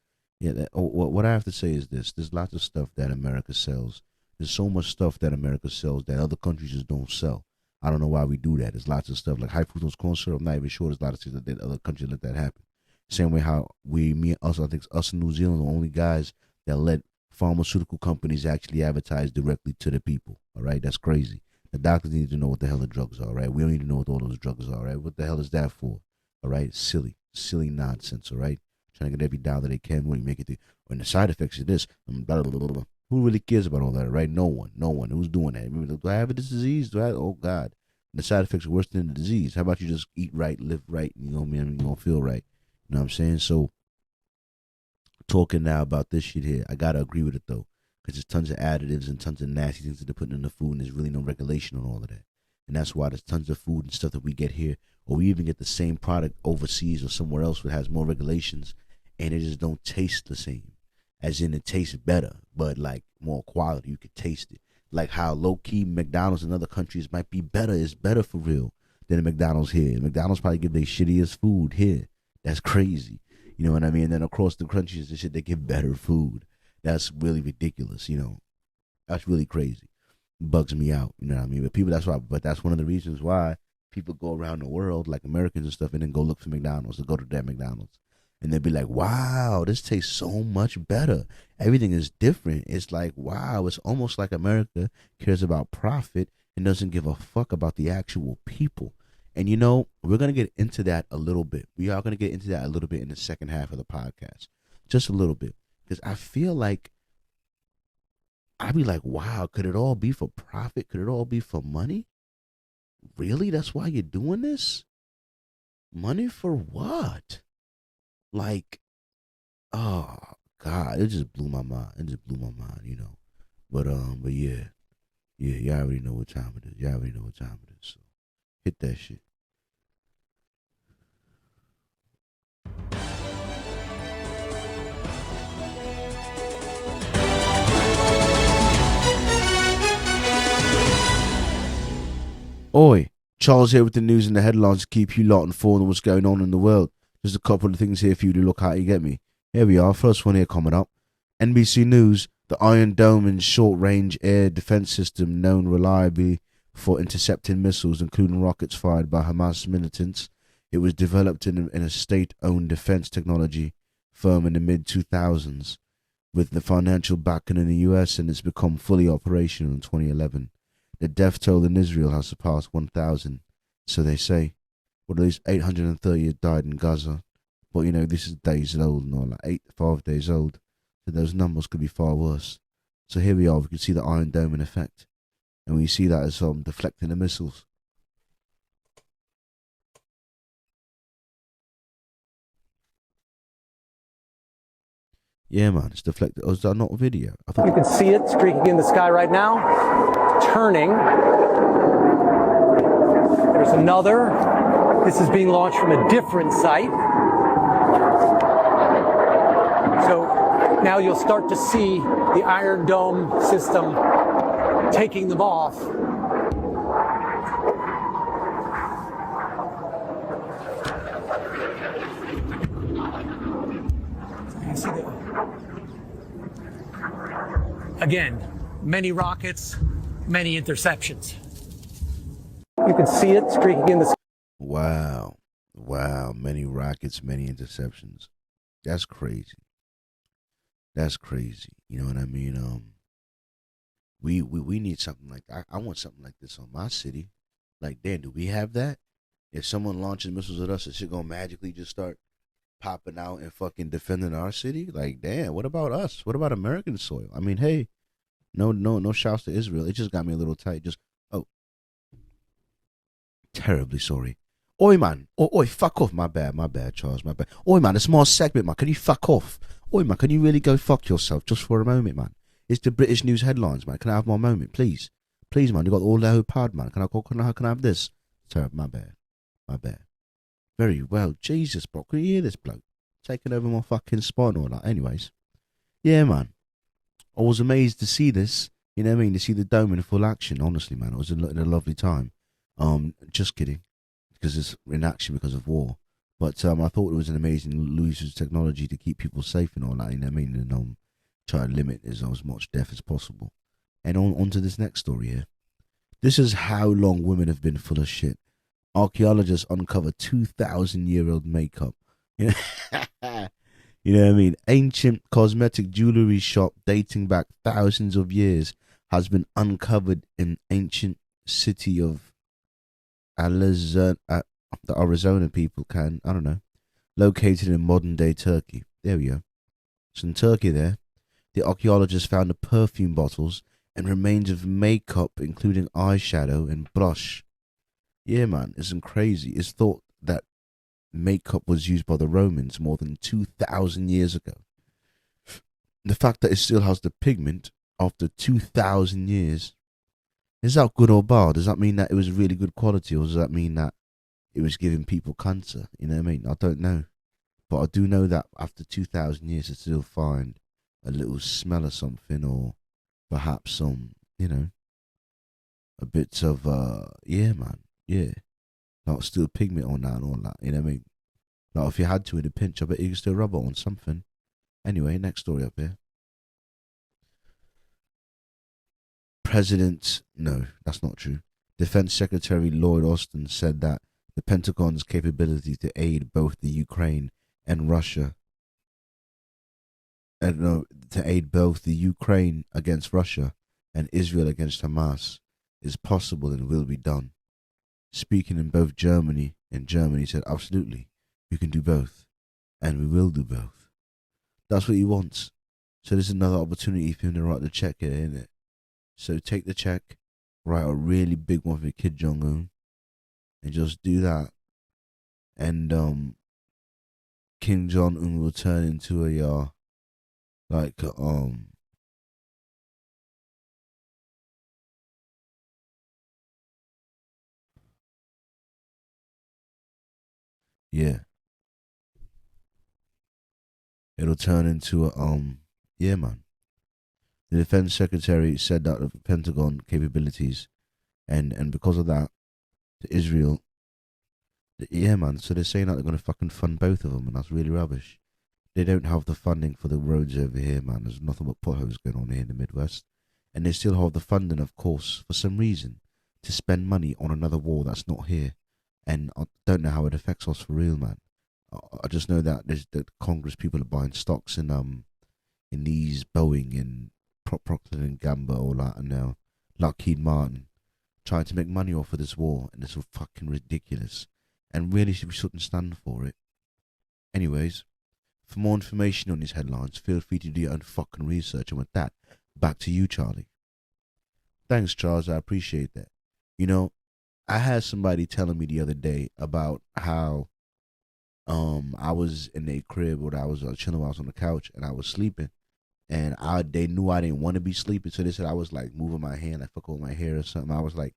what I have to say is this: there's lots of stuff that America sells. There's so much stuff that America sells that other countries just don't sell. I don't know why we do that. There's lots of stuff like high fructose corn syrup. I'm not even sure there's a lot of things that other countries let that happen. Same way how I think us in New Zealand are the only guys that let pharmaceutical companies actually advertise directly to the people. All right, that's crazy. The doctors need to know what the hell the drugs are, right? We don't need to know what all those drugs are, right? What the hell is that for? All right? Silly nonsense, all right? Trying to get every dollar they can when you make it. And the side effects of this, blah, blah, blah, blah. Who really cares about all that, right? No one. Who's doing that? Do I have this disease? Oh, God. And the side effects are worse than the disease. How about you just eat right, live right, and you're going to feel right? You know what I'm saying? So, talking now about this shit here, I got to agree with it, though. Because there's tons of additives and tons of nasty things that they're putting in the food, and there's really no regulation on all of that. And that's why there's tons of food and stuff that we get here, or we even get the same product overseas or somewhere else that has more regulations, and it just don't taste the same. As in, it tastes better, but like more quality. You could taste it. Like how low-key McDonald's in other countries might be better. It's better for real than the McDonald's here. McDonald's probably give their shittiest food here. That's crazy. You know what I mean? And then across the countries and shit, they give better food. That's really ridiculous, That's really crazy. Bugs me out, you know what I mean? But that's one of the reasons why people go around the world, like Americans and stuff, and then go look for McDonald's or go to their McDonald's. And they'll be like, wow, this tastes so much better. Everything is different. It's like, wow, it's almost like America cares about profit and doesn't give a fuck about the actual people. And we're going to get into that a little bit. We are going to get into that a little bit in the second half of the podcast. Just a little bit. Because I feel like, I'd be like, wow, could it all be for profit? Could it all be for money? Really? That's why you're doing this? Money for what? Like, oh God, it just blew my mind. But yeah, y'all already know what time it is. So hit that shit. Oi, Charles here with the news and the headlines to keep you lot informed on what's going on in the world. Just a couple of things here for you to look at, you get me? Here we are, first one here coming up. NBC News, the Iron Dome and short-range air defense system known reliably for intercepting missiles, including rockets fired by Hamas militants. It was developed in a state-owned defense technology firm in the mid-2000s with the financial backing in the US, and it's become fully operational in 2011. The death toll in Israel has surpassed 1,000, so they say. Well, at least 830 died in Gaza. But, this is days old, like 5 days old. So those numbers could be far worse. So here we are. We can see the Iron Dome in effect. And we see that as deflecting the missiles. Yeah, man, it's deflected. Oh, is that not a video? You can see it streaking in the sky right now, turning. There's another. This is being launched from a different site. So now you'll start to see the Iron Dome system taking them off. Again, many rockets, many interceptions. You can see it streaking in the sky. Wow. Many rockets, many interceptions. That's crazy. You know what I mean? We need something like that. I want something like this on my city. Like, damn, do we have that? If someone launches missiles at us, is it gonna magically just start popping out and fucking defending our city? Like, damn, what about us? What about American soil? I mean, hey, no shouts to Israel. It just got me a little tight. Terribly sorry. Oi, man. Oi, fuck off. My bad, Charles, my bad. Oi, man, it's my segment, man. Can you fuck off? Oi, man, can you really go fuck yourself just for a moment, man? It's the British news headlines, man. Can I have my moment, please? Please, man. You got all the whole pod, man. Can I have this? Sorry, my bad. Very well. Jesus, bro. Can you hear this bloke? Taking over my fucking spot and all that. Anyways. Yeah, man. I was amazed to see this. You know what I mean? To see the dome in full action. Honestly, man. It was a lovely time. Just kidding. Because it's in action because of war. But I thought it was an amazing use of technology to keep people safe and all that. You know what I mean? And try to limit as much death as possible. And on to this next story here. This is how long women have been full of shit. Archaeologists uncover 2,000-year-old makeup. You know what I mean? Ancient cosmetic jewelry shop dating back thousands of years has been uncovered in ancient city of Arizona. The Arizona people located in modern day Turkey. There we go. So in Turkey there, the archaeologists found the perfume bottles and remains of makeup, including eyeshadow and blush. Yeah, man, isn't crazy. It's thought that makeup was used by the Romans more than 2,000 years ago. The fact that it still has the pigment after 2,000 years, is that good or bad? Does that mean that it was really good quality, or does that mean that it was giving people cancer? You know what I mean? I don't know. But I do know that after 2,000 years, I still find a little smell of something, or perhaps some, a bit of, yeah, man. Yeah. Like still pigment on that and all that. You know what I mean? Like if you had to in a pinch, I bet you could still rub it on something. Anyway, next story up here. No, that's not true. Defense Secretary Lloyd Austin said that the Pentagon's capability to aid both the Ukraine and Russia, to aid both the Ukraine against Russia and Israel against Hamas is possible and will be done. Speaking in both Germany, said, absolutely, we can do both, and we will do both. That's what he wants. So this is another opportunity for him to write the check here, isn't it? So take the check, write a really big one for Kid Jong-un, and just do that. And Kim Jong-un will turn into a yeah. It'll turn into a yeah, man. The defense secretary said that the Pentagon capabilities and because of that, to Israel, yeah, man. So they're saying that they're gonna fucking fund both of them, and that's really rubbish. They don't have the funding for the roads over here, man. There's nothing but potholes going on here in the Midwest, and they still have the funding, of course, for some reason, to spend money on another war that's not here. And I don't know how it affects us for real, man. I just know that there's the Congress people are buying stocks in these Boeing and Procter and Gamble or like now Lockheed Martin, trying to make money off of this war, and it's fucking ridiculous. And really, we shouldn't stand for it. Anyways, for more information on these headlines, feel free to do your own fucking research. And with that, back to you, Charlie. Thanks, Charles. I appreciate that. You know, I had somebody telling me the other day about how I was in a crib or I was chilling while I was on the couch and I was sleeping, and they knew I didn't want to be sleeping, so they said I was like moving my hand, like fuck with my hair or something. I was like,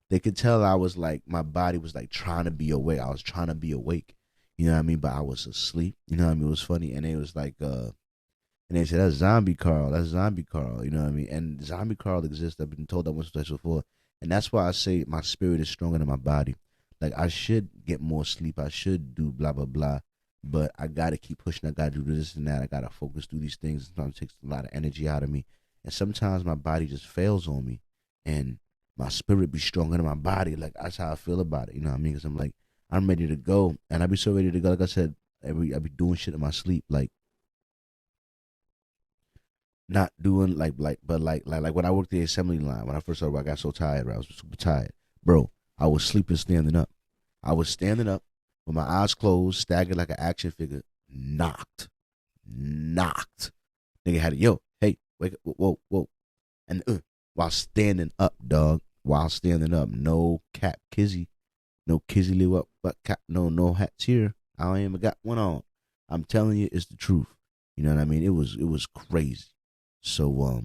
they could tell I was like, my body was like trying to be awake. I was trying to be awake, you know what I mean? But I was asleep, you know what I mean? It was funny, and it was like, and they said, that's Zombie Carl, you know what I mean? And Zombie Carl exists. I've been told that once or twice before, and that's why I say my spirit is stronger than my body. Like, I should get more sleep. I should do blah, blah, blah. But I got to keep pushing. I got to do this and that. I got to focus through these things. Sometimes it takes a lot of energy out of me. And sometimes my body just fails on me. And my spirit be stronger than my body. Like, that's how I feel about it. You know what I mean? Because I'm like, I'm ready to go. And I be so ready to go. Like I said, I be doing shit in my sleep. Like, not doing, but when I worked the assembly line, when I first started, I got so tired, right? I was super tired. Bro, I was sleeping standing up. I was standing up with my eyes closed, staggered like an action figure, knocked. Nigga had it, yo, hey, wake up, whoa. And while standing up, dog, no cap kizzy, live up, but cap, no hats here. I ain't even got one on. I'm telling you, it's the truth. You know what I mean? It was crazy. So,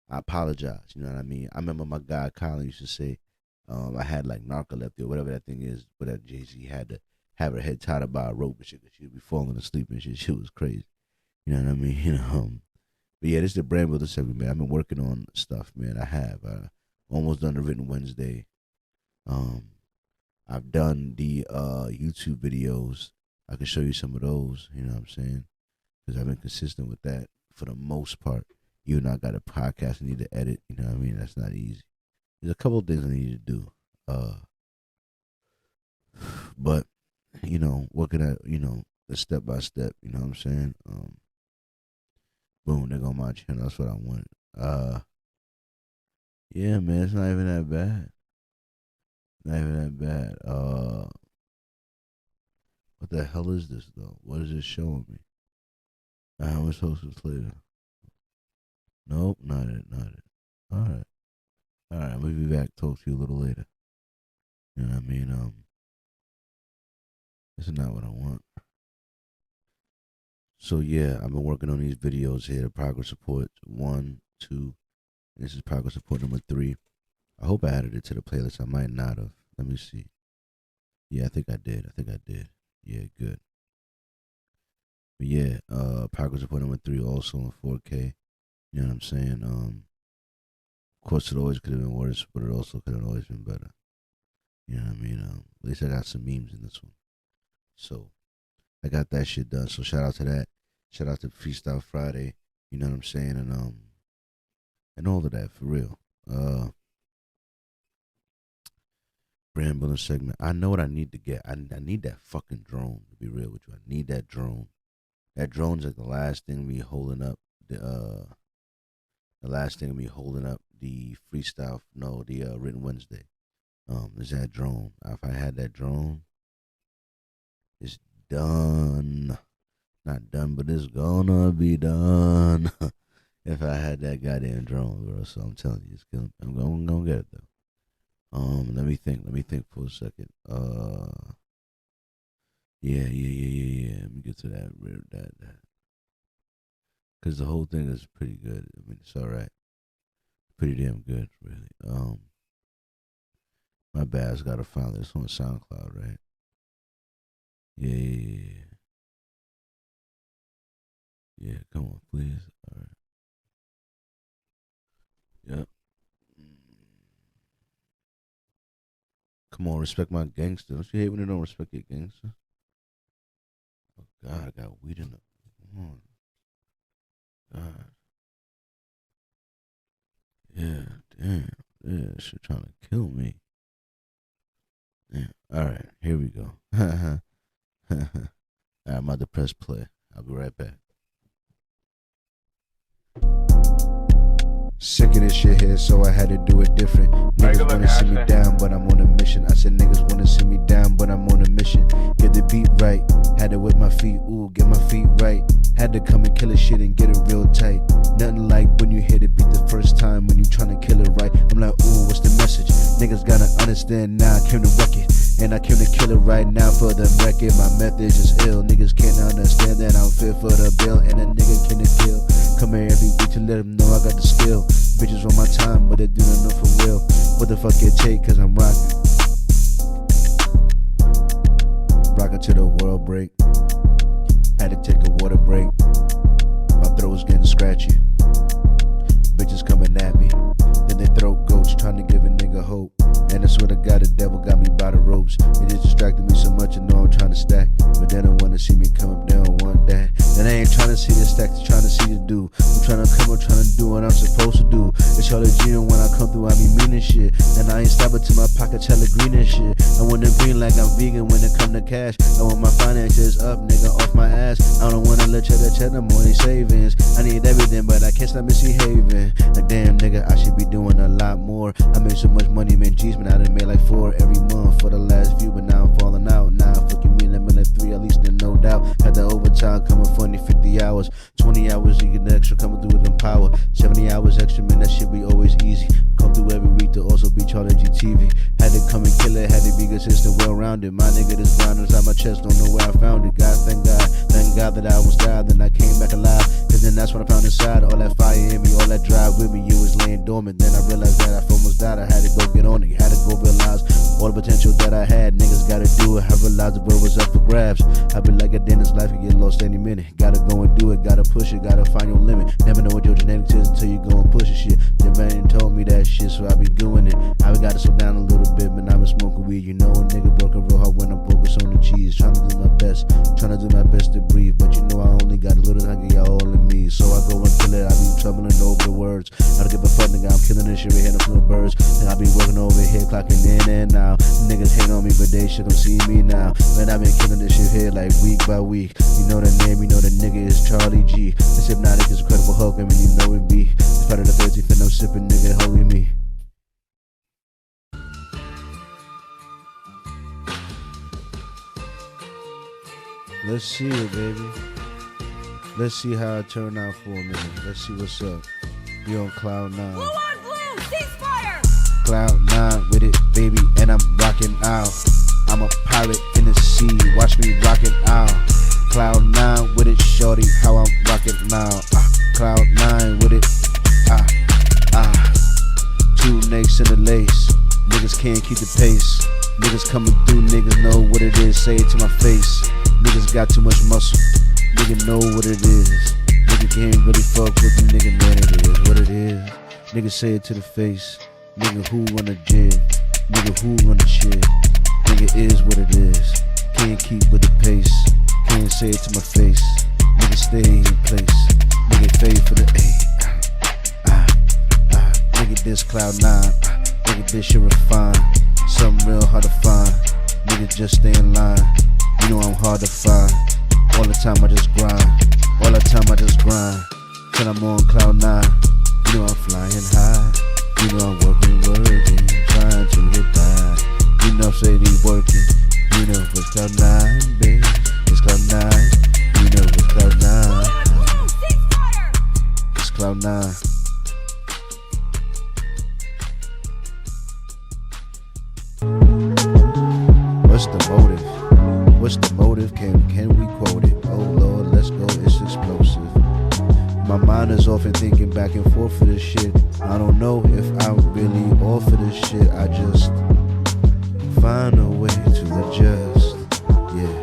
I apologize. You know what I mean? I remember my guy Colin used to say, I had like narcolepsy or whatever that thing is, but that Jay-Z had to have her head tied up by a rope and shit, because she'd be falling asleep and shit. Shit was crazy. You know what I mean? You know, but yeah, this is the brand builder segment, man. I've been working on stuff, man. I have. Almost done the Written Wednesday. I've done the YouTube videos. I can show you some of those, you know what I'm saying? Because I've been consistent with that for the most part. Even though I got a podcast I need to edit, you know what I mean? That's not easy. There's a couple of things I need to do. But, you know, working at, you know, the step by step, you know what I'm saying? Boom, they're on my channel. That's what I want. Yeah, man, it's not even that bad. What the hell is this, though? What is this showing me? How am I supposed to play it? Nope, not it. Alright, I'm gonna be back, talk to you a little later. You know what I mean? This is not what I want. So yeah, I've been working on these videos here, the progress report 1, 2, this is progress report number 3. I hope I added it to the playlist. I might not have. Let me see. Yeah, I think I did. Yeah, good. But yeah, progress report number 3 also in 4K. You know what I'm saying? Of course, it always could have been worse, but it also could have always been better. You know what I mean? At least I got some memes in this one. So, I got that shit done. So, shout out to that. Shout out to Freestyle Friday. You know what I'm saying? And all of that, for real. Brand building segment. I know what I need to get. I need that fucking drone, to be real with you. I need that drone. That drone's like the last thing me holding up the last thing me holding up the freestyle, the Written Wednesday. Is that drone. If I had that drone, it's done. Not done, but it's gonna be done. If I had that goddamn drone, bro. So I'm telling you, it's killing. I'm gonna get it though. Let me think for a second. Yeah. Let me get to that. Because the whole thing is pretty good. I mean, it's all right. Pretty damn good, really. My bad. I gotta find this on SoundCloud, right? Yeah. Come on, please. All right. Yep. Come on, respect my gangster. Don't you hate when they don't respect your gangster? Oh God, I got weed in the. Come on. God. Yeah, damn. Yeah, shit trying to kill me. Yeah. All right, here we go. All right, I'm about to press play. I'll be right back. Sick of this shit here, so I had to do it different. Niggas wanna see me down, but I'm on a mission. I said niggas wanna see me down, but I'm on a mission. Get the beat right, had to whip my feet, get my feet right. Had to come and kill a shit and get it real tight. Nothing like when you hit it beat the first time when you tryna kill it right. I'm like, what's the message? Niggas gotta understand now, I came to wreck it. And I came to kill it right now for the record. My method is ill. Niggas can't understand that I'm fit for the bill. And a nigga can kill. Come here every week to let them know I got the skill. Bitches on my time, but they do not know for real. What the fuck it take, cause I'm rocking. Rocking till the world break. Had to take a water break. My throat was getting scratchy. Bitches coming at me. Then they throat goats trying to give a nigga hope. And I swear to God, the devil got me by the ropes. It just distracted me so much, you know I'm trying to stack. But they don't want to see me come up, they don't want that. And I ain't trying to see the stack, they're trying to see the do. I'm trying to come up, trying to do what I'm supposed to do. It's CharlieGtv, and when I come through, I be meaning shit. And I ain't stopping till my pockets hella green and shit. I want to green like I'm vegan when it come to cash. I want my finances up, nigga, off my ass. I don't want to let cheddar no more, they savings. I need everything, but I can't stop misbehaving. Like damn, nigga, I should be doing a lot more. I made so much money, man, jeez, man, I done made like 4 every month for the last few, but now I'm falling out. Now fucking me, let me like 3, at least then no doubt. Got the overtime coming funny, 50 hours, 20 hours, you get the extra coming through with them power. 70 hours extra, man, that shit be always easy. Come through every week to also be CharlieGtv. Had to come and kill it, had to be consistent, well-rounded. My nigga, this ground inside my chest, don't know where I found it. God, thank God that I was died, then I came back alive. Cause then that's what I found inside, all that fire in me, all that drive with me, you was laying dormant. Then I realized that I almost died, I had to go get on it, had to go realize all the potential that I had. Niggas gotta do it, I realized the bird was up for grabs. I be like a dentist, life can get lost any minute. Gotta go and do it, gotta push it, gotta find your limit. Never know what your genetics is until you go and push it shit. Never ain't told me that shit, so I be doing it. I gotta slow down a little bit, but I've been smoking weed. You know a nigga working real hard when I'm focused on the cheese. Trying to do my best to breathe. But you know I only got a little, I get y'all all in me. So I go and kill it, I be troubling over the words. I don't give a fuck, nigga, I'm killing this shit, we hitting from the birds. And I be working over here, clocking in and out. Niggas hate on me, but they shit don't see me now. Man, I been killing this shit here like week by week. You know the name, you know the nigga is Charlie G. This hypnotic is Incredible Hulk, I mean you know it be. It's Friday the 13th and I'm sipping, nigga, holy me. Let's see it, baby. Let's see how it turned out for a minute. Let's see what's up. We on cloud 9. Blue on blue, ceasefire! Cloud 9 with it, baby, and I'm rocking out. I'm a pirate in the sea, watch me rocking out. Cloud 9 with it, shorty, how I'm rocking now. Cloud 9 with it, 2 nakes in the lace. Niggas can't keep the pace. Niggas coming through, niggas know what it is, say it to my face. Niggas got too much muscle, nigga know what it is. Nigga can't really fuck with the nigga, man, it is what it is. Nigga say it to the face. Nigga who on the jig, nigga who on the shit. Nigga is what it is, can't keep with the pace. Can't say it to my face, nigga stay in place. Nigga fade for the A, nigga this cloud 9. Nigga, this shit refined. Something real hard to find. Nigga, just stay in line. You know I'm hard to find. All the time I just grind. All the time I just grind. Till I'm on cloud 9. You know I'm flying high. You know I'm working. Trying to hit high. You know say they working. You know it's cloud 9, baby. It's cloud 9. You know it's cloud 9. It's cloud 9. What's the motive? What's the motive? Can we quote it? Oh Lord, let's go, it's explosive. My mind is often thinking back and forth for this shit. I don't know if I'm really all for this shit. I just find a way to adjust. Yeah,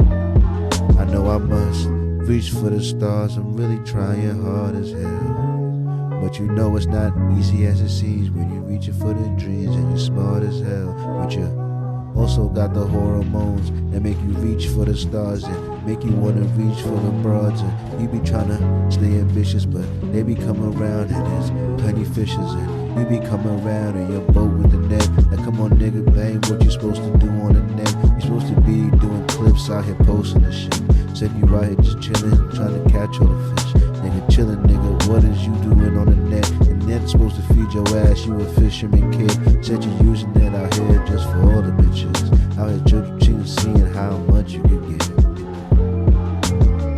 I know I must reach for the stars. I'm really trying hard as hell. But you know it's not easy as it seems when you're reaching for the dreams and you're smart as hell. But you also got the hormones that make you reach for the stars and make you want to reach for the broads. And you be trying to stay ambitious, but they be coming around and there's plenty fishes. And you be coming around in your boat with the net. Now come on nigga, bang, what you supposed to do on the net? You supposed to be doing clips out here posting the shit. Said you out here just chilling, trying to catch all the fish. Nigga chilling, nigga, what is you doing on the net? And net's supposed to feed your ass, you a fisherman kid. Said you using that out here just for all the bitches. Out here drinking, seeing how much you can get.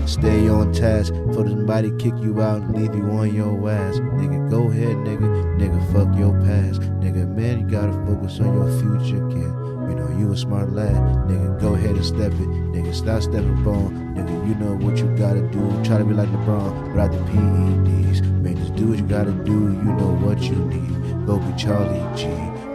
Stay on task for somebody kick you out and leave you on your ass. Nigga, go ahead, nigga. Nigga, fuck your past. Nigga, man, you gotta focus on your future, kid. You know, you a smart lad. Nigga, go ahead and step it. Nigga, stop stepping wrong. Nigga, you know what you gotta do. Try to be like LeBron without the PEDs. Man, just do what you gotta do. You know what you need. Go get Charlie G.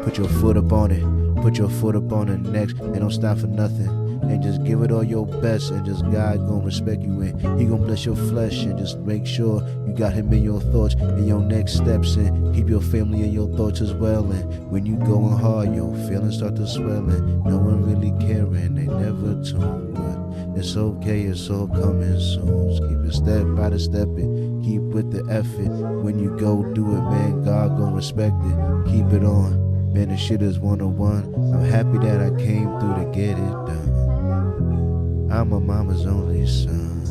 Put your foot up on it. Put your foot up on it next. And don't stop for nothing. And just give it all your best. And just God gonna respect you. And he gonna bless your flesh. And just make sure you got him in your thoughts and your next steps. And keep your family in your thoughts as well. And when you going hard, your feelings start to swell. And no one really caring. They never tune. But it's okay, it's all coming soon. Just keep it step by the step and keep with the effort. When you go do it, man, God gon' respect it. Keep it on. Man, the shit is 101. I'm happy that I came through to get it done. I'm a mama's only son.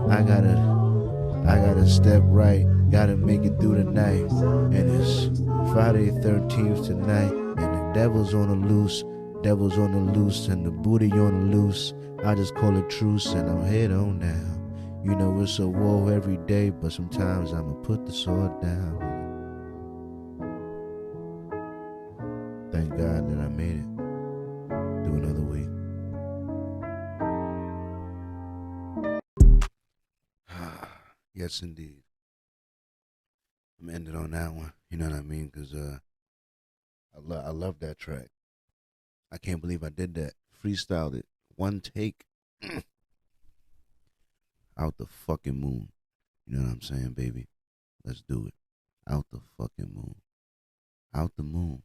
I gotta step right. Gotta make it through the night. And it's Friday 13th tonight. And the devil's on the loose. Devil's on the loose and the booty on the loose. I just call it truce and I'm head on down. You know it's a war every day, but sometimes I'ma put the sword down. Thank God that I made it through another week. Yes, indeed. I'm ending on that one. You know what I mean? Because I love that track. I can't believe I did that. Freestyled it. One take. Out the fucking moon. You know what I'm saying, baby? Let's do it. Out the fucking moon. Out the moon.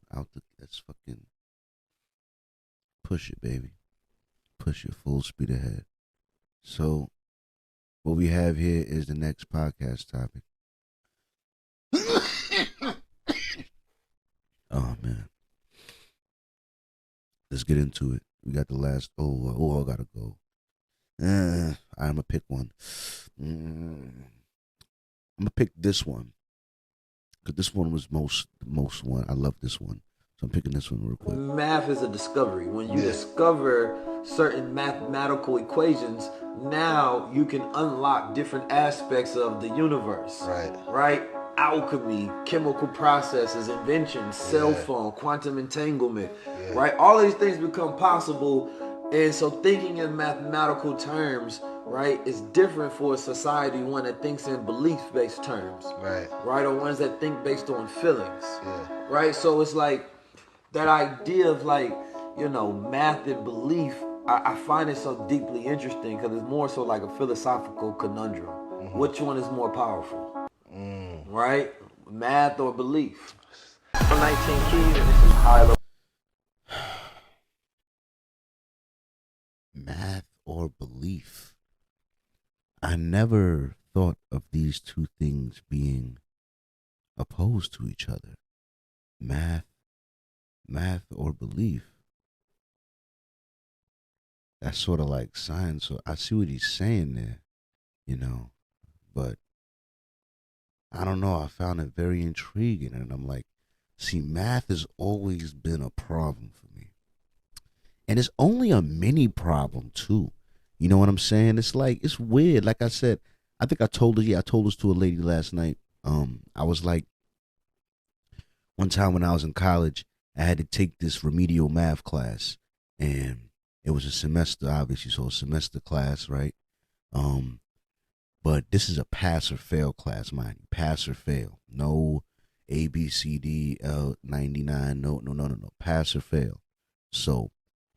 Let's fucking push it, baby. Push it full speed ahead. So, what we have here is the next podcast topic. Oh, man. Let's get into it. We got the last. I gotta go. I'm gonna pick one. I'm gonna pick this one because this one was the most one. I love this one, so I'm picking this one real quick. Math is a discovery. When you discover certain mathematical equations, now you can unlock different aspects of the universe. Right? Alchemy, chemical processes, inventions, cell phone, quantum entanglement, right? All of these things become possible. And so thinking in mathematical terms, right, is different for a society, one that thinks in belief-based terms, right, or ones that think based on feelings, right? So it's like that idea of like, you know, math and belief, I find it so deeply interesting because it's more so like a philosophical conundrum. Mm-hmm. Which one is more powerful? Right? Math or belief? For 19 keys, and this is high level. Math or belief? I never thought of these two things being opposed to each other. math or belief. That's sort of like science. So I see what he's saying there, but I don't know. I found it very intriguing. And I'm like, see, math has always been a problem for me. And it's only a mini problem, too. You know what I'm saying? It's like, it's weird. Like I said, I think I told this to a lady last night. I was like, one time when I was in college, I had to take this remedial math class. And it was a semester, obviously, so a semester class, right? But this is a pass or fail class, mind you. Pass or fail. No A, B, C, D, L, 99. No. Pass or fail. So,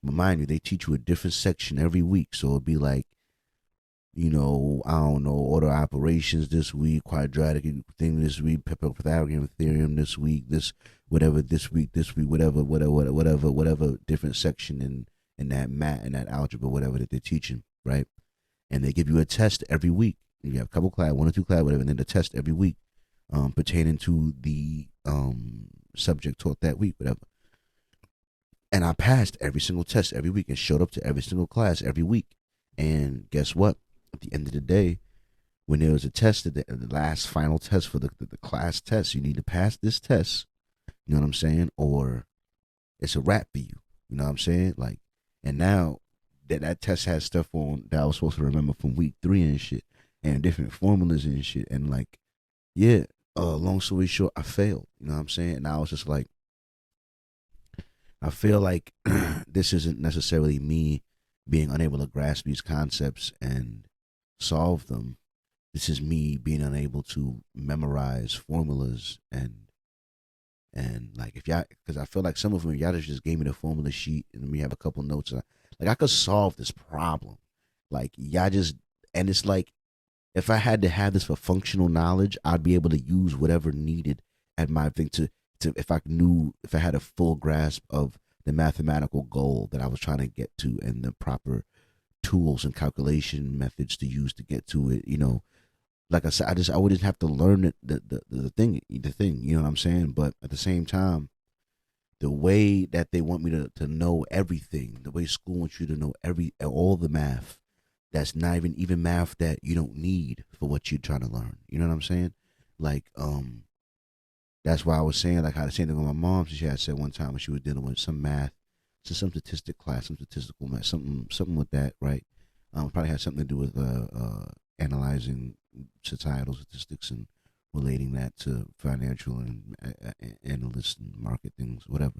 but mind you, they teach you a different section every week. So it'd be like, I don't know, order operations this week, quadratic thing this week, Pythagorean theorem this week, whatever different section in that math and that algebra, whatever that they're teaching, right? And they give you a test every week. You have a couple class, 1 or 2 class, whatever, and then the test every week pertaining to the subject taught that week, whatever. And I passed every single test every week and showed up to every single class every week. And guess what? At the end of the day, when there was a test, the last final test for the class test, you need to pass this test, you know what I'm saying? Or it's a wrap for you, you know what I'm saying? Like, and now that test has stuff on that I was supposed to remember from week 3 and shit, and different formulas and shit. And like, yeah, long story short, I failed, you know what I'm saying? And I was just like, I feel like this isn't necessarily me being unable to grasp these concepts and solve them. This is me being unable to memorize formulas and like, if y'all, because I feel like some of them, y'all just gave me the formula sheet and we have a couple notes. Like, I could solve this problem. Like, y'all just, and it's like, if I had to have this for functional knowledge, I'd be able to use whatever needed at my thing to if I had a full grasp of the mathematical goal that I was trying to get to and the proper tools and calculation methods to use to get to it, like I said, I wouldn't have to learn the thing, you know what I'm saying? But at the same time, the way that they want me to know everything, the way school wants you to know all the math, that's not even math that you don't need for what you're trying to learn. You know what I'm saying? Like, that's why I was saying, like, how the same thing with my mom. She had said one time when she was dealing with some math, so some statistic class, some statistical math, something with that, right? Probably had something to do with analyzing societal statistics and relating that to financial and analysts and market things, whatever.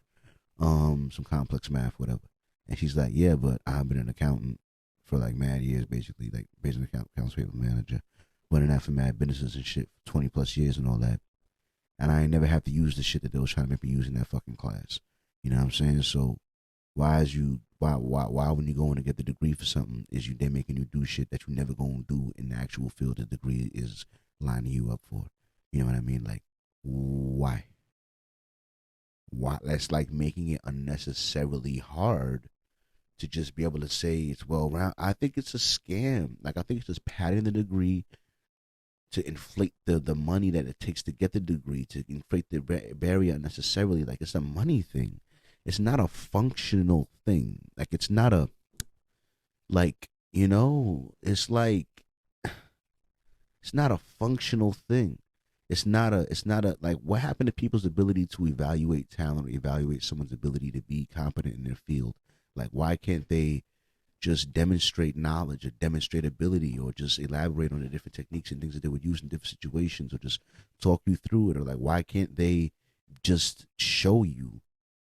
Some complex math, whatever. And she's like, yeah, but I've been an accountant for like mad years, basically, like basically accounts payable manager, running that for mad businesses and shit, 20 plus years and all that. And I ain't never have to use the shit that they was trying to make me use in that fucking class. You know what I'm saying? So why when you go in to get the degree for something, they're making you do shit that you never gonna do in the actual field the degree is lining you up for. You know what I mean? Like, why? That's like making it unnecessarily hard to just be able to say it's well round. I think it's a scam. Like, I think it's just padding the degree to inflate the money that it takes to get the degree, to inflate the barrier unnecessarily. Like, it's a money thing. It's not a functional thing. Like, it's not a, like, it's like, it's not a functional thing. It's not a, like, what happened to people's ability to evaluate talent or evaluate someone's ability to be competent in their field? Like, why can't they just demonstrate knowledge or demonstrate ability or just elaborate on the different techniques and things that they would use in different situations or just talk you through it? Or like, why can't they just show you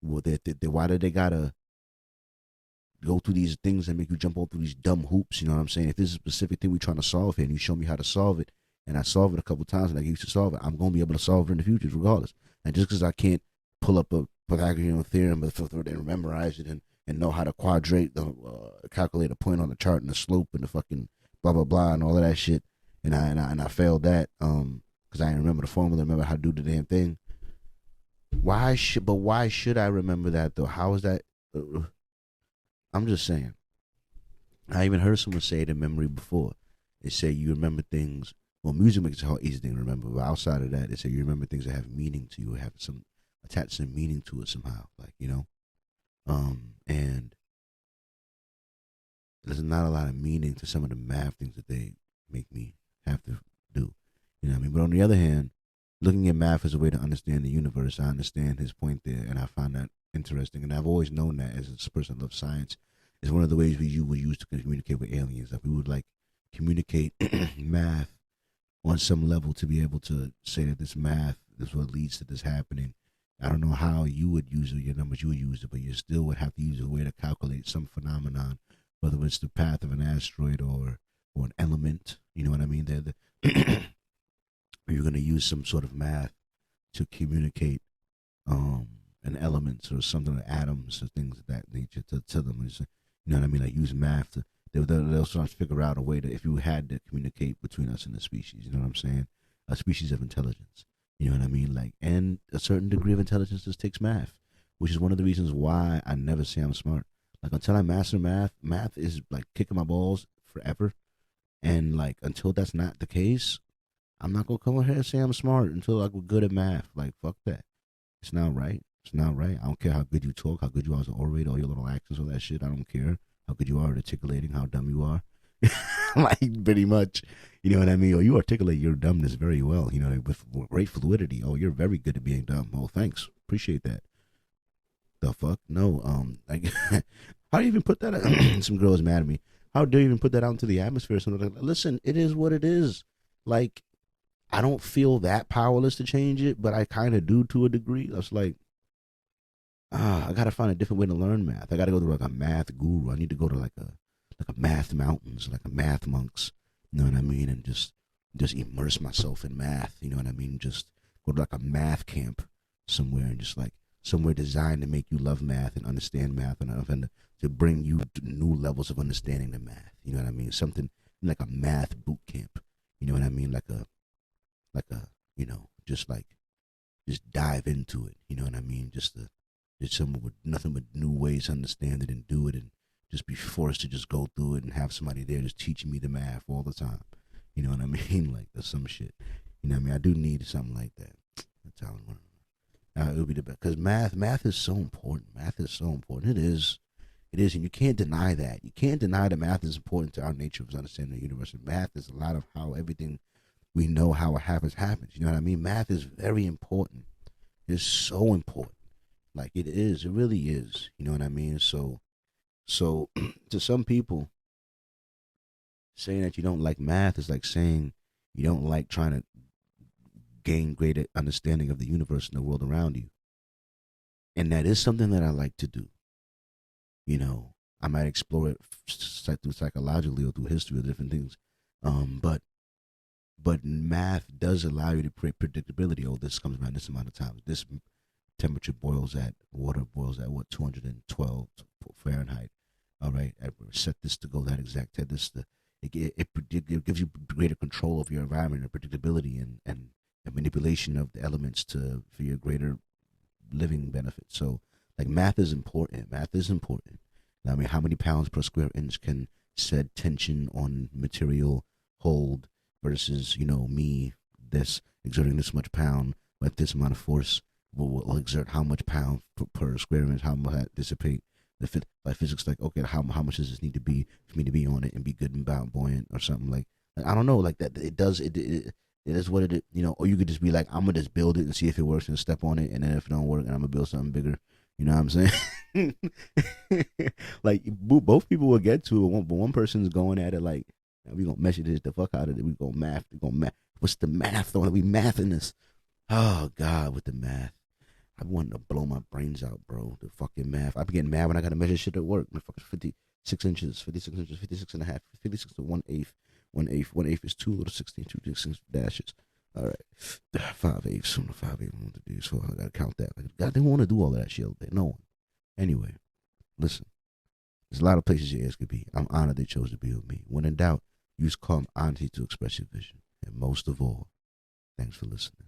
why do they gotta go through these things and make you jump all through these dumb hoops? You know what I'm saying? If there's a specific thing we're trying to solve here and you show me how to solve it and I solve it a couple times and I get used to solve it, I'm going to be able to solve it in the future regardless. And just because I can't pull up a Pythagorean theorem and memorize it and know how to calculate a point on the chart and the slope and the fucking blah blah blah and all of that shit, and I failed that because I didn't remember the formula, remember how to do the damn thing. Why should I remember that though? How is that? I'm just saying. I even heard someone say it in memory before. They say you remember things. Well, music makes it an easy thing to remember, but outside of that, they say you remember things that have meaning to you, have attach some meaning to it somehow, like, you know. And there's not a lot of meaning to some of the math things that they make me have to do. You know what I mean? But on the other hand, looking at math as a way to understand the universe, I understand his point there, and I find that interesting. And I've always known that as a person who loves science, is one of the ways we would use to communicate with aliens. That we would like communicate math on some level to be able to say that this math is what leads to this happening. I don't know how you would use it, your numbers you would use it, but you still would have to use a way to calculate some phenomenon, whether it's the path of an asteroid or an element. You know what I mean? You're going to use some sort of math to communicate an elements or something, atoms or things of that nature to them. You know what I mean? Like use math to they'll start to figure out a way to, if you had to communicate between us and the species. You know what I'm saying? A species of intelligence. You know what I mean? Like, and a certain degree of intelligence just takes math, which is one of the reasons why I never say I'm smart. Like until I master math is like kicking my balls forever. And like until that's not the case, I'm not gonna come over here and say I'm smart until I'm good at math. Like fuck that. It's not right. It's not right. I don't care how good you talk, how good you are as an orator, all your little accents, all that shit. I don't care how good you are at articulating, how dumb you are. Like pretty much, you know what I mean? Or you articulate your dumbness very well, you know, with great fluidity. Oh, you're very good at being dumb. Oh, thanks. Appreciate that. The fuck? No, like, how do you even put that out? Some girls mad at me. How dare you even put that out into the atmosphere? So like, listen, it is what it is. Like, I don't feel that powerless to change it, but I kind of do to a degree. I was like, I got to find a different way to learn math. I got to go to like a math guru. I need to go to like a math mountains, like a math monks, you know what I mean? And just immerse myself in math, you know what I mean? Just go to like a math camp somewhere and just like somewhere designed to make you love math and understand math enough and to bring you to new levels of understanding the math, you know what I mean? Something like a math boot camp, you know what I mean? Like a, you know, just dive into it, you know what I mean? Just someone with nothing but new ways to understand it and do it and just be forced to just go through it and have somebody there just teaching me the math all the time. You know what I mean? Like, there's some shit. You know what I mean? I do need something like that. That's how I want to. It would be the best. Because math is so important. Math is so important. It is. And you can't deny that. You can't deny that math is important to our nature of understanding the universe. And math is a lot of how everything we know how it happens. You know what I mean? Math is very important. It's so important. Like, it is. It really is. You know what I mean? So to some people, saying that you don't like math is like saying you don't like trying to gain greater understanding of the universe and the world around you. And that is something that I like to do. You know, I might explore it through psychologically or through history or different things. But math does allow you to create predictability. Oh, this comes around this amount of time. This temperature water boils at what, 212 Fahrenheit. All right, set this to go that exact. It gives you greater control of your environment and predictability and manipulation of the elements for your greater living benefits. So, like, math is important. Math is important. I mean, how many pounds per square inch can said tension on material hold versus, you know, me exerting this much pound but this amount of force will exert how much pound per square inch, how much that dissipate. Like physics, like, okay, how much does this need to be for me to be on it and be good and buoyant or something like I don't know, like that. It is what it is, you know. Or you could just be like, I'm gonna just build it and see if it works and step on it, and then if it don't work, and I'm gonna build something bigger. You know what I'm saying? Like, both people will get to it, but one person's going at it like, we gonna measure this the fuck out of it. We gonna math. What's the math? Though we mathing this? Oh God, with the math. I wanted to blow my brains out, bro. The fucking math. I be getting mad when I gotta measure shit at work. My fucking 56 inches, 56 and a half, 56 to 1/8. 1/8 is 2 little 16, 2 16 dashes. All right. 5/8, 5/8. I want to do so. I gotta count that. God, they want to do all of that shit. No one. Anyway, listen. There's a lot of places your ears could be. I'm honored they chose to be with me. When in doubt, use calm honesty to express your vision. And most of all, thanks for listening.